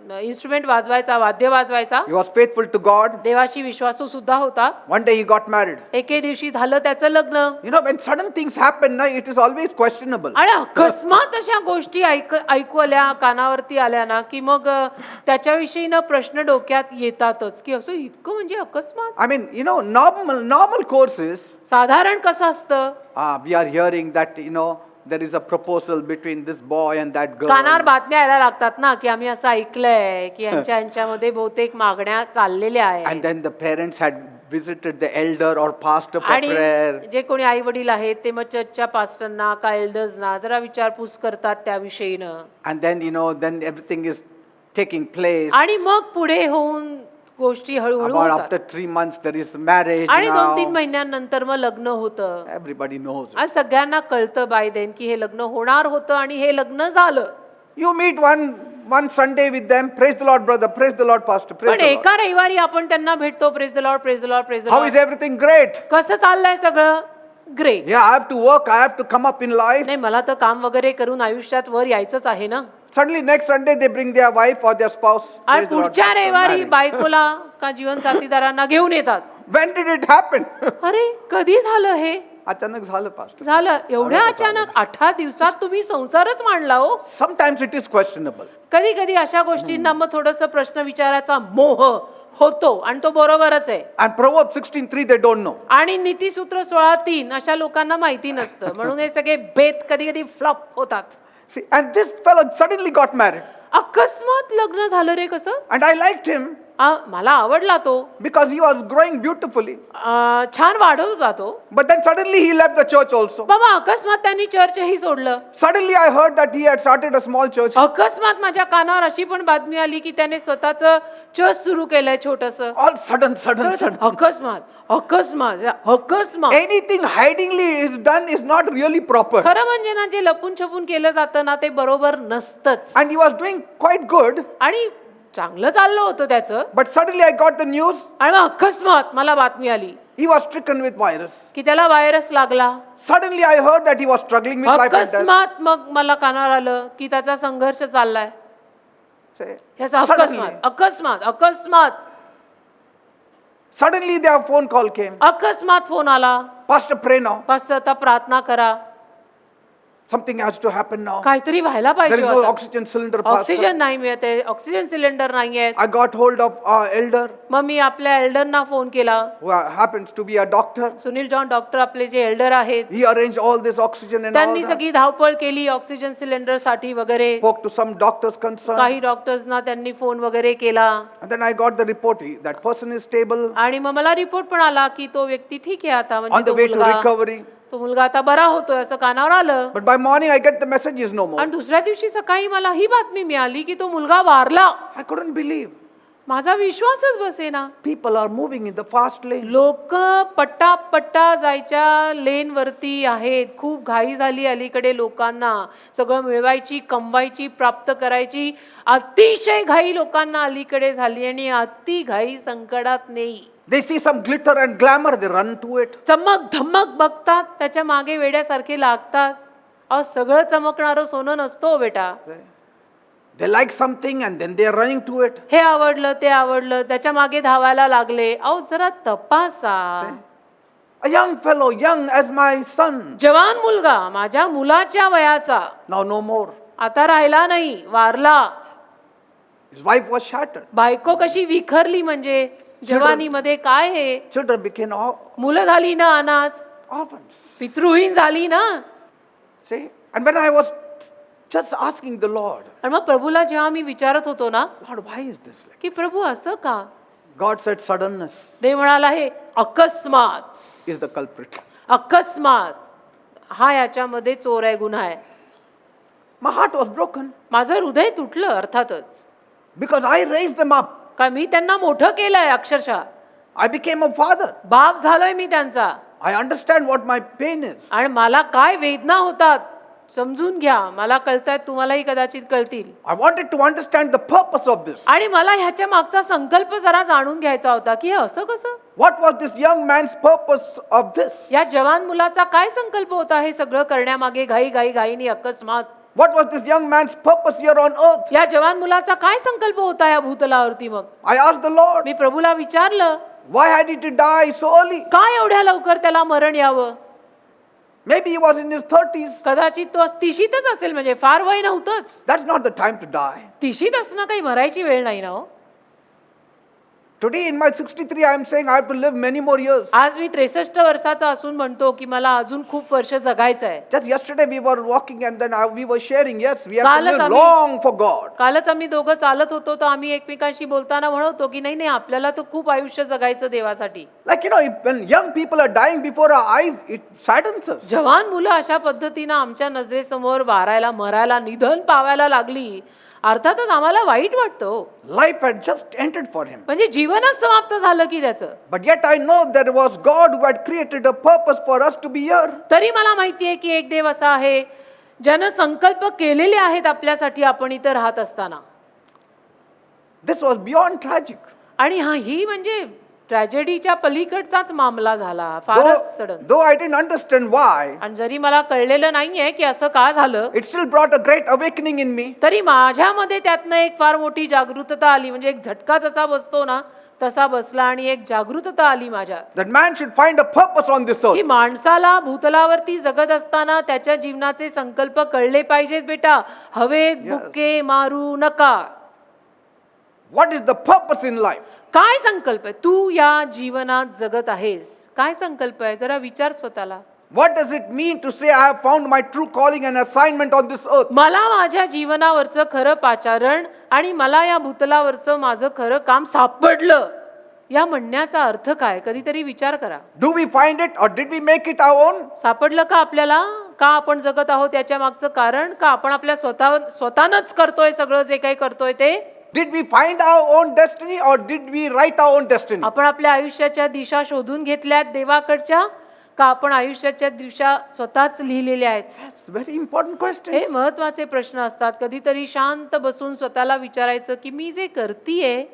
इन्स्ट्रुमेंट वाजवायचा, वाद्य वाजवायचा, He was faithful to God. देवाशी विश्वासू सुद्धा होता. One day he got married. एके दिवशी झालं त्याचं लग्न You know, when sudden things happen, na, it is always questionable. आणि अकस्मात अशा गोष्टी ऐकू आल्या, कानावरती आल्या ना की मग त्याच्याविषयी ना प्रश्न डोक्यात येतातच की असं इतकं म्हणजे अकस्मात. I mean, you know, normal courses, साधारण कसं असतं we are hearing that, you know, there is a proposal between this boy and that girl. कानावर बातम्या यायला लागतात ना की आम्ही असं ऐकलंय की यांच्यामध्ये बहुतेक मागण्या चाललेल्या And आहेत then the parents had visited the elder or pastor for आणि prayer. जे कोणी आई वडील आहेत ते मग चर्चच्या पास्टरना का एल्डर्सना जरा विचारपूस करतात त्याविषयीनं And then, you know, then everything is taking place. आणि मग पुढे होऊन गोष्टी हळूहळू About होतात after 3 months, there is marriage आणि 2-3 now. महिन्यांनंतर मग लग्न होतं. Everybody knows. आज सगळ्यांना कळतं बाय देन की हे लग्न होणार होतं आणि हे लग्न झालं. You meet one Sunday with them. Praise the Lord, brother. Praise the Lord, pastor. Praise पण the Lord. एका रविवारी आपण त्यांना भेटतो. Praise the Lord, praise the Lord, praise the How is Lord. everything great? कसं चाललंय सगळं? Great. Yeah, I have to work. I have to come up in life. नाही मला तर काम वगैरे करून आयुष्यात वर यायचंच आहे ना. Suddenly, next Sunday, they bring their wife or their spouse. आणि Praise the Lord, पुढच्या pastor, रविवारी marriage. बायकोला का जीवन साथीदारांना घेऊन येतात. When did it happen? अरे कधी झालं हे? अचानक झालं, pastor. झालं एवढ्या अचानक 8 दिवसात तुम्ही संसारच मांडला हो. Sometimes it is questionable. कधी कधी अशा गोष्टींना मग थोडस प्रश्न विचारायचा मोह होतो आणि तो बरोबरच आहे. And Proverbs 16:3, they don't know. आणि नीतिसूत्र 16:3 अशा लोकांना माहिती नसतं म्हणून हे सगळे बेत कधी कधी फ्लॉप होतात. See, and this fellow suddenly got married. अकस्मात लग्न झालं रे कसं. And I liked him. मला आवडला तो. because he was growing beautifully. छान वाढत होता तो. But then suddenly he left the church also. बाबा अकस्मात त्यांनी चर्चही सोडलं. Suddenly I heard that he had started a small church. अकस्मात माझ्या कानावर अशी पण बातमी आली की त्याने स्वतःचं चर्च सुरू केलंय छोटस. All sudden. अकस्मात Anything hidingly is done is not really proper. खरं म्हणजे ना जे लपून छपून केलं जातं ना ते बरोबर नसतंच. And he was doing quite good. आणि चांगलं चाललं होतं त्याचं. But suddenly I got the news. आणि मग अकस्मात मला बातमी आली He was stricken with virus. की त्याला व्हायरस लागला. Suddenly I heard that he was struggling with life and death. अकस्मात मग मला कानावर आलं की त्याचा संघर्ष चाललाय. Say, ह्याचा Suddenly, अकस्मात suddenly their phone call came. अकस्मात फोन आला. Pastor, pray now. पास्टर आता प्रार्थना करा. Something has to happen now. काहीतरी व्हायला There पाहिजे is no होतं. oxygen cylinder, Pastor. ऑक्सिजन नाही मिळते. ऑक्सिजन सिलेंडर नाहीये. I got hold of our elder, मग मी आपल्या एल्डरना फोन केला. who happens to be a doctor. Sunil John doctor आपले जे एल्डर आहेत He arranged all this oxygen and all त्यांनी that. सगळी धावपळ केली ऑक्सिजन सिलेंडर साठी वगैरे. Spoke to some doctors concerned. काही डॉक्टर्सना त्यांनी फोन वगैरे केला. And then I got the report. That person is stable, आणि मग मला रिपोर्ट पण आला की तो व्यक्ती ठीक आहे आता. on म्हणजे the way to recovery. तो मुलगा आता बरा होतोय असं कानावर आलं. But by morning I get the message is no more. आणि दुसऱ्या दिवशी सकाळी मला ही बातमी मिळाली की तो मुलगा वारला. I couldn't believe. माझा विश्वासच बसेना. People are moving in the fast lane. लोक पट्टा जायच्या लेन वरती आहेत. खूप घाई झाली अलीकडे लोकांना. सगळं मिळवायची, कमवायची, प्राप्त करायची अतिशय घाई लोकांना अलीकडे झाली आणि अति घाई संकटात नाही. They see some glitter and glamour, they run to it. चमक धमक बघतात त्याच्या मागे वेड्यासारखे लागतात. सगळं चमकणारं सोनं नसतो बेटा. They like something and then they are running to it. हे आवडलं ते आवडलं त्याच्या मागे धावायला लागले. जरा तपासा. A young fellow, young as my son, जवान मुलगा माझ्या मुलाच्या वयाचा now no more. आता राहिला नाही, वारला. His wife was shattered. बायको कशी विखरली म्हणजे जवानीमध्ये काय हे. Children became मुलं झाली ना अनाथ. orphans. पितृहीन झाली ना. See? And when I was just asking the Lord, आणि मग प्रभूला जेव्हा मी विचारत होतो ना Lord, why is this like? की प्रभू असं का. God said suddenness देव म्हणाला हे अकस्मात is the culprit. अकस्मात हा याच्यामध्ये चोर आहे, गुन्हा आहे. My heart was broken माझं हृदय तुटलं अर्थातच. because I raised them up. का मी त्यांना मोठं केलंय अक्षरशः. I became a father. बाप झालोय मी त्यांचा. I understand what my pain is. आणि मला काय वेदना होतात समजून घ्या. मला कळतायत, तुम्हालाही कदाचित कळतील. I wanted to understand the purpose of this. आणि मला ह्याच्या मागचा संकल्प जरा जाणून घ्यायचा होता की हे असं कसं. What was this young man's purpose of this? या जवान मुलाचा काय संकल्प होता हे सगळं करण्यामागे घाईनी अकस्मात. What was this young man's purpose here on earth? या जवान मुलाचा काय संकल्प होता या भूतलावरती. मग I asked the Lord, मी प्रभूला विचारलं why had he to die so early? काय एवढ्या लवकर त्याला मरण यावं. Maybe he was in his 30s. कदाचित तो तिशीतच असेल, म्हणजे फार वय नव्हतंच. That's not the time to die. तिशीत असणं काही मरायची वेळ नाही ना हो. Today in my 63, I am saying I have to live many more years. आज मी 63 वर्षाचा असून म्हणतो की मला अजून खूप वर्ष जगायचं आहे. Just yesterday we were walking and then we were sharing, yes, we have to कालच live आम्ही- long for God. कालच आम्ही दोघं चालत होतो तर आम्ही एकमेकांशी बोलताना म्हणतो की नाही आपल्याला तर खूप आयुष्य जगायचं देवासाठी. Like, when young people are dying before our eyes, it saddens us. जवान मुलं अशा पद्धतीनं आमच्या नजरेसमोर वारायला, मरायला, निधन पावायला लागली. अर्थातच आम्हाला वाईट वाटतं. Life had just ended for him. म्हणजे जीवनच समाप्त झालं की त्याचं. But yet I know there was God who had created a purpose for us to be here. तरी मला माहितीये की एक देव असा आहे ज्यानं संकल्प केलेले आहेत आपल्यासाठी आपण इथं राहत असताना. This was beyond tragic. आणि ही म्हणजे ट्रॅजेडीच्या पलीकडचाच मामला झाला. फारच sudden. Though I didn't understand why, आणि जरी मला कळलेलं नाहीये की असं का झालं, it still brought a great awakening in me. तरी माझ्यामध्ये त्यातनं एक फार मोठी जागृतता आली. म्हणजे एक झटका जसा बसतो ना तसा बसला आणि एक जागृतता आली माझ्यात. That man should find a purpose on this की earth. माणसाला भूतलावरती जगत असताना त्याच्या जीवनाचे संकल्प कळले पाहिजेत बेटा. हवेत बुक्के मारू नका. What is the purpose in life? काय संकल्प आहे तू या जीवनात जगत आहेस. काय संकल्प आहे जरा विचार स्वतःला. What does it mean to say I have found my true calling and assignment on this earth? मला माझ्या जीवनावरचं खरं पाचारण आणि मला या भूतलावरचं माझं खरं काम सापडलं, या म्हणण्याचा अर्थ काय? कधीतरी विचार करा. Do we find it or did we make it our own? सापडलं का आपल्याला? का आपण जगत आहोत त्याच्या मागचं कारण? का आपण आपल्या स्वतःनंच करतोय सगळं जे काही करतोय ते? Did we find our own destiny or did we write our own destiny? आपण आपल्या आयुष्याच्या दिशा शोधून घेतल्यात देवाकडच्या, का आपण आयुष्याच्या दिशा स्वतःच लिहिलेल्या आहेत? It's very important question. हे महत्वाचे प्रश्न असतात. कधीतरी शांत बसून स्वतःला विचारायचं की मी जे करतीये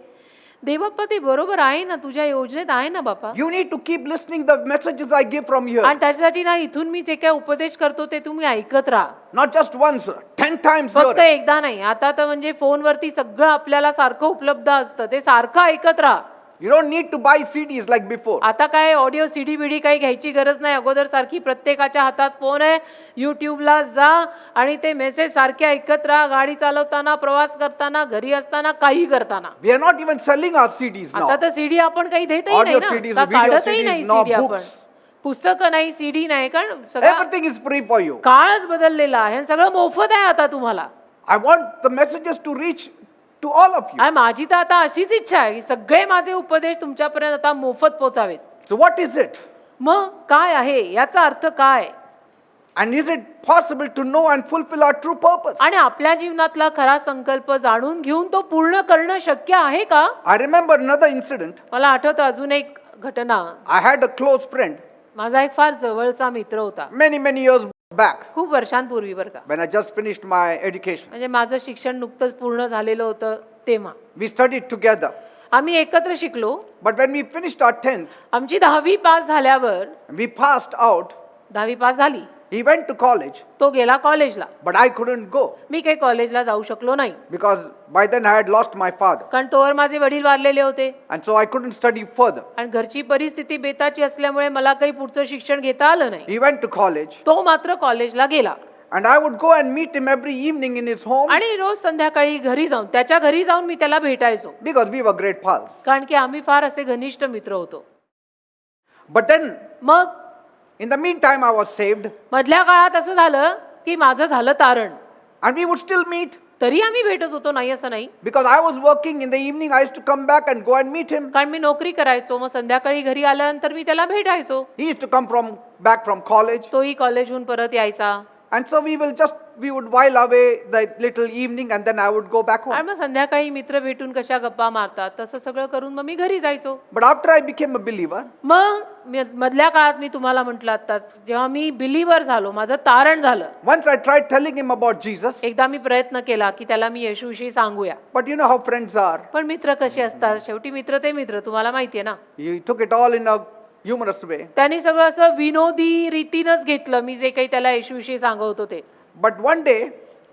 देवप्पा ते बरोबर आहे ना, तुझ्या योजनेत आहे ना बापा? You need to keep listening the messages I give from here. आणि त्याच्यासाठी ना इथून मी जे काय उपदेश करतो ते तुम्ही ऐकत राहा. Not just once, 10 times. फक्त here. एकदा नाही. आता तर म्हणजे फोनवरती सगळं आपल्याला सारखं उपलब्ध असतं, ते सारखं ऐकत राहा. You don't need to buy CDs like before. आता काय ऑडिओ सीडी बिडी काही घ्यायची गरज नाही. अगोदर सारखी प्रत्येकाच्या हातात फोन आहे. युट्यूबला जा आणि ते मेसेज सारखे ऐकत राहा. गाडी चालवताना, प्रवास करताना, घरी असताना, काही करताना. We are not even selling our CDs now. आता तर सीडी आपण काही देतही Audio नाही CDs, ना, video काढतही CDs, नाही no सीडी आपण. books. पुस्तकं नाही, सीडी नाही, कारण सगळं Everything is free for you. काळच बदललेला आहे आणि सगळं मोफत आहे आता तुम्हाला. I want the messages to reach to all of you. आणि माझी तर आता अशीच इच्छा आहे की सगळे माझे उपदेश तुमच्यापर्यंत आता मोफत पोचावेत. So what is it? मग काय आहे याचा अर्थ काय? And is it possible to know and fulfill our true purpose? आणि आपल्या जीवनातला खरा संकल्प जाणून घेऊन तो पूर्ण करणं शक्य आहे का? I remember another incident. मला आठवतं अजून एक घटना. I had a close friend माझा एक फार जवळचा मित्र होता, many years back खूप वर्षांपूर्वी बरं का. when I just finished my education. म्हणजे माझं शिक्षण नुकतंच पूर्ण झालेलं होतं तेव्हा. We studied together. आम्ही एकत्र शिकलो. But when we finished our 10th, आमची 10वी पास झाल्यावर, we passed out. 10वी पास झाली, He went to college, तो गेला कॉलेजला. but I couldn't go मी काही कॉलेजला जाऊ शकलो नाही, because by then I had lost my father. कारण तोवर माझे वडील वारलेले होते And so I couldn't study further. आणि घरची परिस्थिती बेताची असल्यामुळे मला काही पुढचं शिक्षण घेता आलं नाही. He went to college, तो मात्र कॉलेजला गेला and I would go and meet him every evening in his home आणि रोज संध्याकाळी घरी जाऊन, त्याच्या घरी जाऊन मी त्याला भेटायचो, because we were great pals. कारण की आम्ही फार असे घनिष्ठ मित्र होतो. But then, मग in the meantime, I was saved, मधल्या काळात असं झालं की माझं झालं तारण. and we would still meet तरी आम्ही भेटत होतो, नाही असं नाही, because I was working in the evening. I used to come back and go and meet him. कारण मी नोकरी करायचो. मग संध्याकाळी घरी आल्यानंतर मी त्याला भेटायचो. He used to come back from college, तोही कॉलेजहून परत यायचा and so we would while away the little evening, and then I would go back आणि home. मग संध्याकाळी मित्र भेटून कशा गप्पा मारतात तसं सगळं करून मग मी घरी जायचो. But after I became a believer, मग मधल्या काळात मी तुम्हाला म्हटलं आताच, जेव्हा मी बिलीवर झालो, माझं तारण झालं, once I tried telling him about Jesus, एकदा मी प्रयत्न केला की त्याला मी येशूविषयी सांगूया. but you know how friends are. पण मित्र कसे असतात, शेवटी मित्र ते मित्र, तुम्हाला माहितीये ना. He took it all in a humorous way. त्यांनी सगळं असं विनोदी रीतीनंच घेतलं मी जे काही त्याला येशूविषयी सांगत होते. But one day,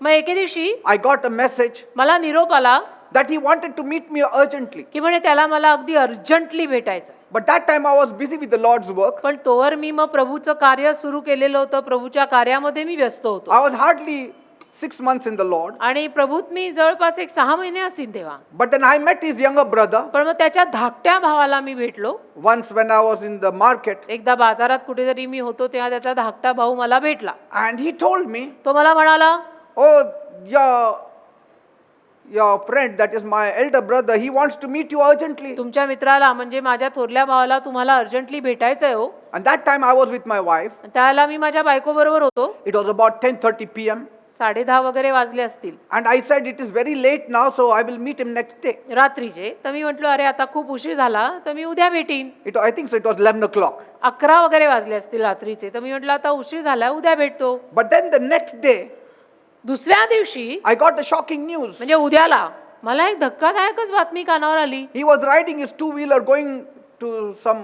मग एके दिवशी I got a message मला निरोप आला that he wanted to meet me urgently. की म्हणे त्याला मला अगदी अर्जंटली भेटायचं. But that time I was busy with the Lord's work. पण तोवर मी मग प्रभूचं कार्य सुरू केलेलं होतं, प्रभूच्या कार्यामध्ये मी व्यस्त होतो. I was hardly 6 months in the Lord. आणि प्रभूत मी जवळपास 6 महिने असतील तेव्हा. But then I met his younger brother पण मग त्याच्या धाकट्या भावाला मी भेटलो. once when I was in the market, एकदा बाजारात कुठेतरी मी होतो तेव्हा त्याचा धाकटा भाऊ मला भेटला. and he told me, तो मला म्हणाला, "Oh, your friend, that is my elder brother, he wants to meet you urgently." तुमच्या मित्राला म्हणजे माझ्या थोरल्या भावाला तुम्हाला अर्जंटली भेटायचंय हो. And that time I was with my wife. त्यावेळेला मी माझ्या बायको बरोबर होतो. It was about 10:30 p.m. 10:30 वगैरे वाजले असतील And I said, "It is very late now, so I will meet him next day." रात्रीचे. तर मी म्हटलो, अरे आता खूप उशीर झाला, तर मी उद्या भेटीन. I think so, it was 11 o'clock. 11 वगैरे वाजले असतील रात्रीचे. तर मी म्हटलं आता उशीर झाला, उद्या भेटतो. But then the next day, दुसऱ्या दिवशी I got a shocking news. म्हणजे उद्याला मला एक धक्कादायकच बातमी कानावर आली. He was riding his two-wheeler going to some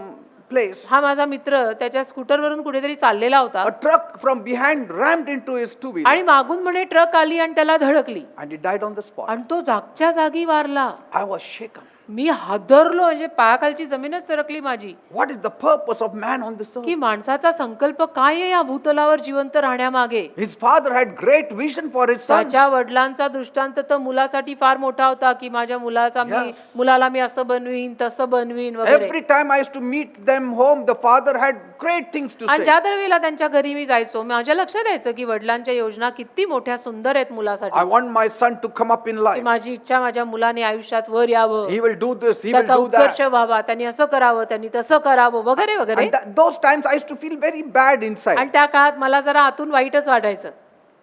place. हा माझा मित्र त्याच्या स्कूटरवरून कुठेतरी चाललेला होता A truck from behind rammed into his two-wheeler आणि मागून म्हणे ट्रक आली आणि त्याला धडकली and he died on the spot. आणि तो जागच्या जागी वारला. I was shaken. मी हादरलो, म्हणजे पायाखालची जमीनच सरकली माझी, What is the purpose of man on this earth? की माणसाचा संकल्प काय आहे या भूतलावर जिवंत राहण्यामागे. His father had great vision for his son. त्याच्या वडिलांचा दृष्टांत तर मुलासाठी फार मोठा होता, की माझ्या मुलाला मी असं बनवीन तसं बनवीन वगैरे. Every time I used to meet them home, the father had great things to आणि say. ज्या दरवेळेला त्यांच्या घरी मी जायचो, माझ्या लक्षात यायचं की वडिलांच्या योजना किती मोठ्या सुंदर आहेत I मुलासाठी. want my son to come up in की life. माझी इच्छा माझ्या मुलाने आयुष्यात वर यावं, He will do this, he will त्याचा do उत्कर्ष that. व्हावा, त्यांनी असं करावं, त्यांनी तसं करावं वगैरे वगैरे. And those times I used to feel very bad inside. आणि त्या काळात मला जरा आतून वाईटच वाटायचं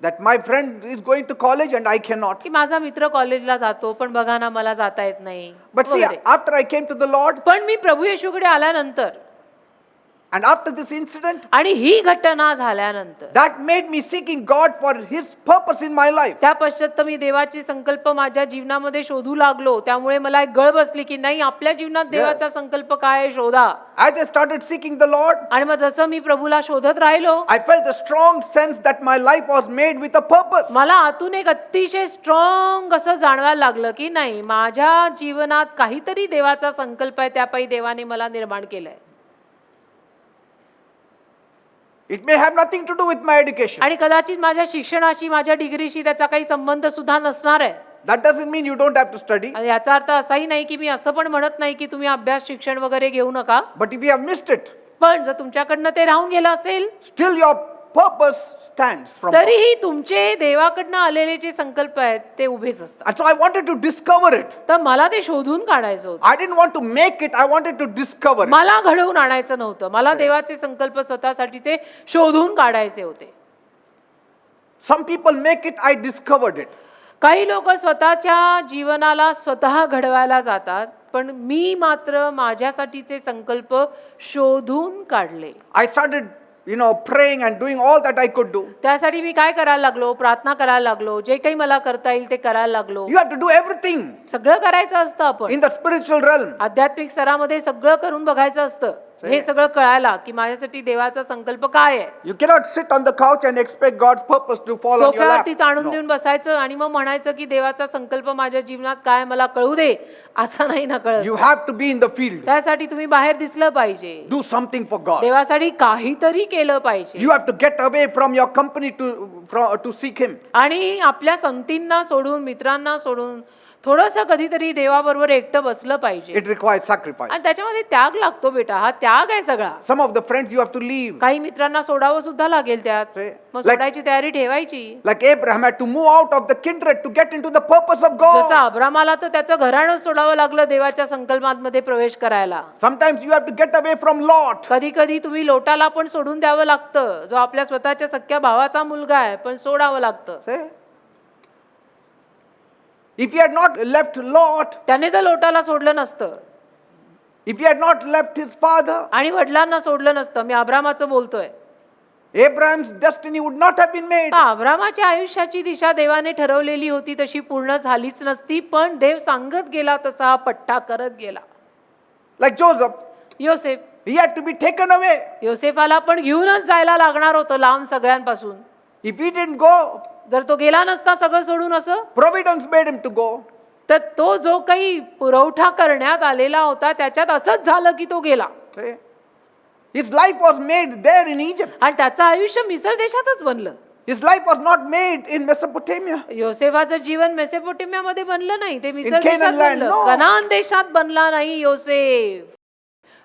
That my friend is going to college and I cannot. की माझा मित्र कॉलेजला जातो, पण बघा ना मला जाता येत नाही But see, वगैरे. after I came to the Lord, पण मी प्रभू येशूकडे आल्यानंतर and after this incident, आणि ही घटना झाल्यानंतर that made me seeking God for His purpose in my life. त्या पश्चात मी देवाचे संकल्प माझ्या जीवनामध्ये शोधू लागलो. त्यामुळे मला एक गळ बसली की नाही, आपल्या जीवनात देवाचा संकल्प काय आहे शोधा. As I started seeking the Lord, आणि मग जसं मी प्रभूला शोधत राहिलो, I felt a strong sense that my life was made with a purpose. मला आतून एक अतिशय स्ट्रॉंग असं जाणवायला लागलं की नाही, माझ्या जीवनात काहीतरी देवाचा संकल्प आहे, त्यापायी देवाने मला निर्माण केलंय. It may have nothing to do with my education. आणि कदाचित माझ्या शिक्षणाशी, माझ्या डिग्रीशी त्याचा काही संबंध सुद्धा नसणार आहे. That doesn't mean you don't have to study. आणि याचा अर्थ असाही नाही की मी असं पण म्हणत नाही की तुम्ही अभ्यास शिक्षण वगैरे घेऊ नका. But if you have missed it, पण जर तुमच्याकडनं ते राहून गेलं असेल, still your purpose stands from God. तरीही तुमचे देवाकडनं आलेले जे संकल्प आहेत ते उभेच असतात. And so I wanted to discover it. तर मला ते शोधून काढायचं होतं. I didn't want to make it, I wanted to discover it. मला घडवून आणायचं नव्हतं, मला देवाचे संकल्प स्वतःसाठी ते शोधून काढायचे होते. Some people make it, I discovered it. काही लोक स्वतःच्या जीवनाला स्वतः घडवायला जातात, पण मी मात्र माझ्यासाठीचे संकल्प शोधून काढले. I started, praying and doing all that I could do. त्यासाठी मी काय करायला लागलो, प्रार्थना करायला लागलो, जे काही मला करता येईल ते करायला लागलो. You have to do everything सगळं करायचं असतं आपण. in the spiritual realm. आध्यात्मिक स्तरामध्ये सगळं करून बघायचं असतं, हे सगळं कळायला की माझ्यासाठी देवाचा संकल्प काय आहे. You cannot sit on the couch and expect God's purpose to fall on your lap. सोफ्यावरती ताणून No. देऊन बसायचं आणि मग म्हणायचं की देवाचा संकल्प माझ्या जीवनात काय मला कळू दे, असा नाही ना कळत. You have to be in the field. त्यासाठी तुम्ही बाहेर दिसलं पाहिजे, Do something for God. देवासाठी काहीतरी केलं पाहिजे. You have to get away from your company to seek Him. आणि आपल्या संगतींना सोडून, मित्रांना सोडून थोडंसं कधीतरी देवाबरोबर एकटं बसलं पाहिजे. It requires sacrifice. आणि त्याच्यामध्ये त्याग लागतो बेटा, हा त्याग आहे सगळा. Some of the friends you have to leave. काही मित्रांना सोडावं सुद्धा लागेल त्यात, Say, मग like- सोडायची तयारी ठेवायची. Like Abraham had to move out of the kindred to get into the purpose of God. जसं अब्रामाला तर त्याचं घराणं सोडावं लागलं देवाच्या संकल्पांमध्ये प्रवेश करायला. Sometimes you have to get away from Lot. कधी कधी तुम्ही लोटाला पण सोडून द्यावं लागतं, जो आपल्या स्वतःच्या सख्या भावाचा मुलगा आहे, पण सोडावं लागतं. Say. If he had not left Lot, त्याने तर लोटाला सोडलं नसतं if he had not left his father, आणि वडिलांना सोडलं नसतं. मी अब्रामाचं बोलतोय. Abraham's destiny would not have been made. तर अब्रामाच्या आयुष्याची दिशा देवाने ठरवलेली होती तशी पूर्ण झालीच नसती, पण देव सांगत गेला तसा हा पट्टा करत गेला. Like Joseph, योसेफ, he had to be taken away. योसेफाला पण घेऊनच जायला लागणार होतं लांब सगळ्यांपासून. If he didn't go, जर तो गेला नसता सगळं सोडून असं, providence made him to go. तर तो जो काही पुरवठा करण्यात आलेला होता त्याच्यात असंच झालं की तो गेला. See? His life was made there in Egypt. आणि त्याचं आयुष्य मिस्र देशातच बनलं. His life was not made in Mesopotamia. योसेफाचं जीवन मेसोपोटेमियामध्ये बनलं नाही, ते मिस्र Canaan देशात land, बनलं. no. कनान देशात बनला नाही योसेफ,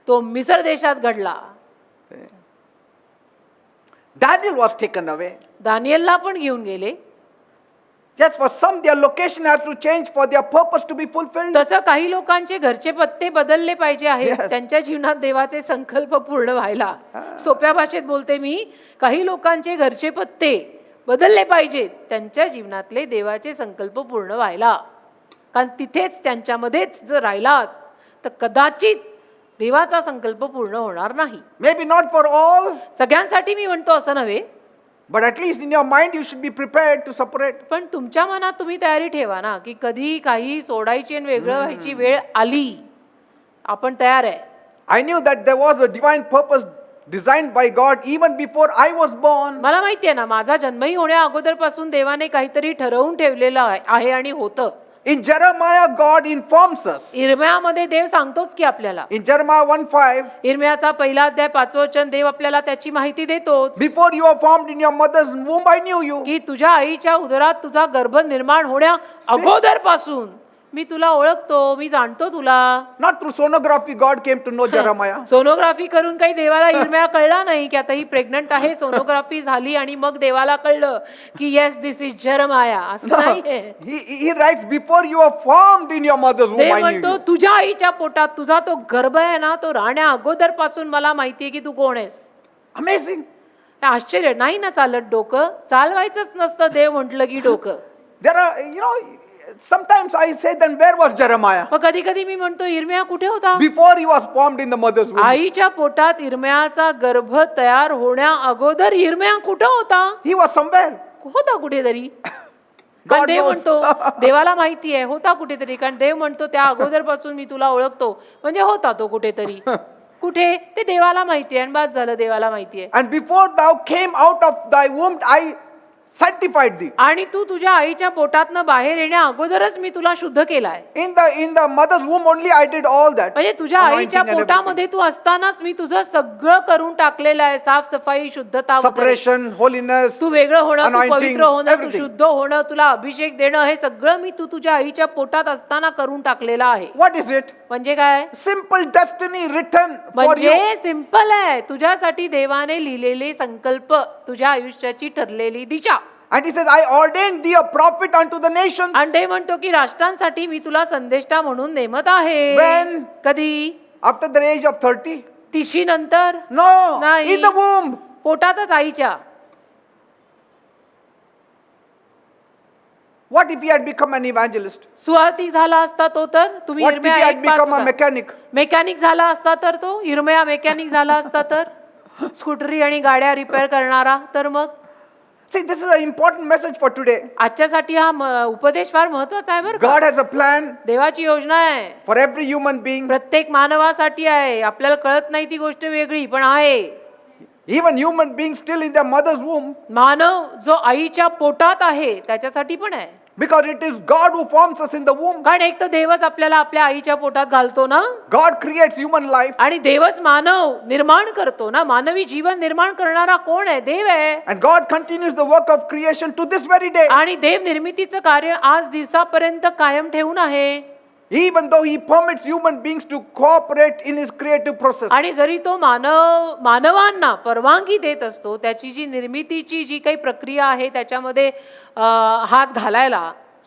तो मिस्र देशात घडला. Daniel was taken away. दानियेलला पण घेऊन गेले. Just for some, their location has to change for their purpose to be fulfilled. तसं काही लोकांचे घरचे पत्ते बदलले पाहिजे आहेत Yes. त्यांच्या जीवनात देवाचे संकल्प पूर्ण व्हायला. सोप्या भाषेत बोलते मी, काही लोकांचे घरचे पत्ते बदलले पाहिजेत त्यांच्या जीवनातले देवाचे संकल्प पूर्ण व्हायला. कारण तिथेच त्यांच्यामध्येच जर राहिलात तर कदाचित देवाचा संकल्प पूर्ण होणार नाही. Maybe not for all, सगळ्यांसाठी मी म्हणतो असं नव्हे, but at least in your mind you should be prepared to separate. पण तुमच्या मनात तुम्ही तयारी ठेवा ना की कधी काही सोडायची आणि वेगळं व्हायची वेळ आली, आपण तयार आहे. I knew that there was a divine purpose designed by God even before I was born. मला माहिती आहे ना, माझा जन्मही होण्या अगोदरपासून देवाने काहीतरी ठरवून ठेवलेलं आहे आणि होतं. In Jeremiah, God informs us. इर्म्यामध्ये देव सांगतोच की आपल्याला. In Jeremiah 1:5, इर्म्याचा पहिला अध्याय 5वं वचन देव आपल्याला त्याची माहिती देतोच before you were formed in your mother's womb, I knew you. की तुझ्या आईच्या उदरात तुझा गर्भ निर्माण होण्या अगोदर पासून मी तुला ओळखतो, मी जाणतो तुला. Not through sonography, God came to know Jeremiah. Sonography करून काही देवाला इर्म्या कळला नाही की आता ही प्रेग्नंट आहे. सोनोग्राफी झाली आणि मग देवाला कळलं की येस दिस इज जेरमाया. असं नाहीये. He writes, before you were formed in your mother's womb, Dev I knew म्हणतो you. तुझ्या आईच्या पोटात तुझा तो गर्भ आहे ना, तो राहण्या अगोदर पासून मला माहितीये की तू कोण आहेस. Amazing. आश्चर्य नाही ना चालत डोकं. चालवायचंच नसतं देव म्हटलं की डोकं. There are, sometimes I say, then where was Jeremiah? मग कधी कधी मी म्हणतो इर्म्या कुठे होता. Before he was formed in the mother's womb. आईच्या पोटात इर्म्याचा गर्भ तयार होण्या अगोदर इर्म्या कुठं होता. He was somewhere. होता कुठेतरी. कारण God देव knows. म्हणतो देवाला माहिती आहे होता कुठेतरी. कारण देव म्हणतो त्या अगोदर पासून मी तुला ओळखतो. म्हणजे होता तो कुठेतरी. कुठे ते देवाला माहिती आहे. आणि बाद झालं देवाला माहिती आहे. And before thou came out of thy womb, I sanctified thee. आणि तू तुझ्या आईच्या पोटातनं बाहेर येण्या अगोदरच मी तुला शुद्ध केलाय. In the mother's womb only I did all that. म्हणजे तुझ्या Anointing आईच्या and everything. पोटामध्ये तू असतानाच मी तुझं सगळं करून टाकलेलं आहे. साफसफाई, शुद्धता वगैरे. Separation, holiness. तू वेगळं होणं, तू anointing, पवित्र होणं, तू everything. शुद्ध होणं, तुला अभिषेक देणं, हे सगळं मी तुझ्या आईच्या पोटात असताना करून टाकलेलं आहे. What is it? म्हणजे काय. Simple destiny written for you. म्हणजे सिंपल आहे. तुझ्यासाठी देवाने लिहिलेले संकल्प, तुझ्या आयुष्याची ठरलेली दिशा. And he says, I ordained thee a prophet unto the nations. आणि ते म्हणतो की राष्ट्रांसाठी मी तुला संदेष्टा म्हणून नेमत आहे. When? कधी. After the age of 30? 30 नंतर. No. नाही. In the womb. पोटातच आईच्या. What if he had become an evangelist? सुवार्थी झाला असता तो तर. तुम्ही What if he इर्म्या had 1:5 become a होता. mechanic? मेकॅनिक झाला असता तर तो. इर्म्या मेकॅनिक झाला असता तर. स्कूटरी आणि गाड्या रिपेअर करणारा तर मग. See, this is an important message for today. आजच्यासाठी हा उपदेश फार महत्वाचा आहे बरं का. God has a plan देवाची योजना आहे for every human being. प्रत्येक मानवासाठी आहे. आपल्याला कळत नाही ती गोष्ट वेगळी पण आहे. Even human beings still in their mother's womb. मानव जो आईच्या पोटात आहे त्याच्यासाठी पण आहे. Because it is God who forms us in the womb. कारण एक तर देवच आपल्याला आपल्या आईच्या पोटात घालतो ना. God creates human life. आणि देवच मानव निर्माण करतो ना. मानवी जीवन निर्माण करणारा कोण आहे. देव आहे. And God continues the work of creation to this very day. आणि देव निर्मितीचं कार्य आज दिवसापर्यंत कायम ठेवून आहे. Even though he permits human beings to cooperate in his creative process. आणि जरी तो मानवांना परवानगी देत असतो त्याची जी निर्मितीची जी काही प्रक्रिया आहे त्याच्यामध्ये हात घालायला.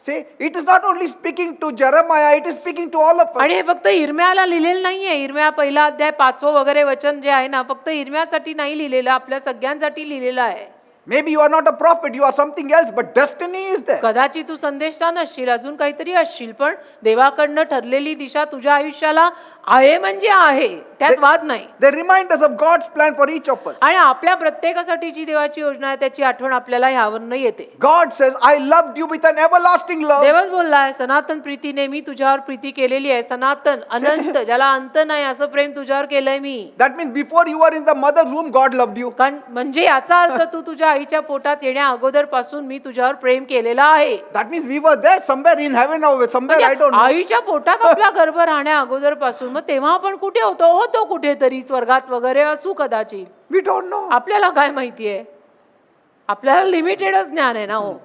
See, it is not only speaking to Jeremiah, it is speaking to all of us. आणि हे फक्त इर्म्याला लिहिलेलं नाहीये. इर्म्या पहिला अध्याय 5वं वगैरे वचन जे आहे ना फक्त इर्म्यासाठी नाही लिहिलेलं, आपल्या सगळ्यांसाठी लिहिलेलं आहे. Maybe you are not a prophet, you are something else, but destiny is there. कदाचित तू संदेशा नसशील, अजून काहीतरी असशील, पण देवाकडनं ठरलेली दिशा तुझ्या आयुष्याला आहे म्हणजे आहे, त्यात वाद नाही. They remind us of God's plan for each of us. आणि आपल्या प्रत्येकासाठी जी देवाची योजना आहे त्याची आठवण आपल्याला ह्यावरनं येते. God says, I loved you with an everlasting love. देवच बोललाय सनातन प्रीतीने मी तुझ्यावर प्रीती केलेली आहे. सनातन अनंत ज्याला अंत नाही असं प्रेम तुझ्यावर केलंय मी. That means before you were in the mother's womb, God loved you. कारण म्हणजे याचा अर्थ तू तुझ्या आईच्या पोटात येण्या अगोदर पासून मी तुझ्यावर प्रेम केलेला आहे. That means we were there somewhere in heaven or somewhere, I don't know. आईच्या पोटात आपला गर्भ राहण्या अगोदर पासून मग तेव्हा आपण कुठे होतो कुठेतरी स्वर्गात वगैरे असू कदाचित. We don't know. आपल्याला काय माहितीये. आपल्याला लिमिटेडच ज्ञान आहे ना. हो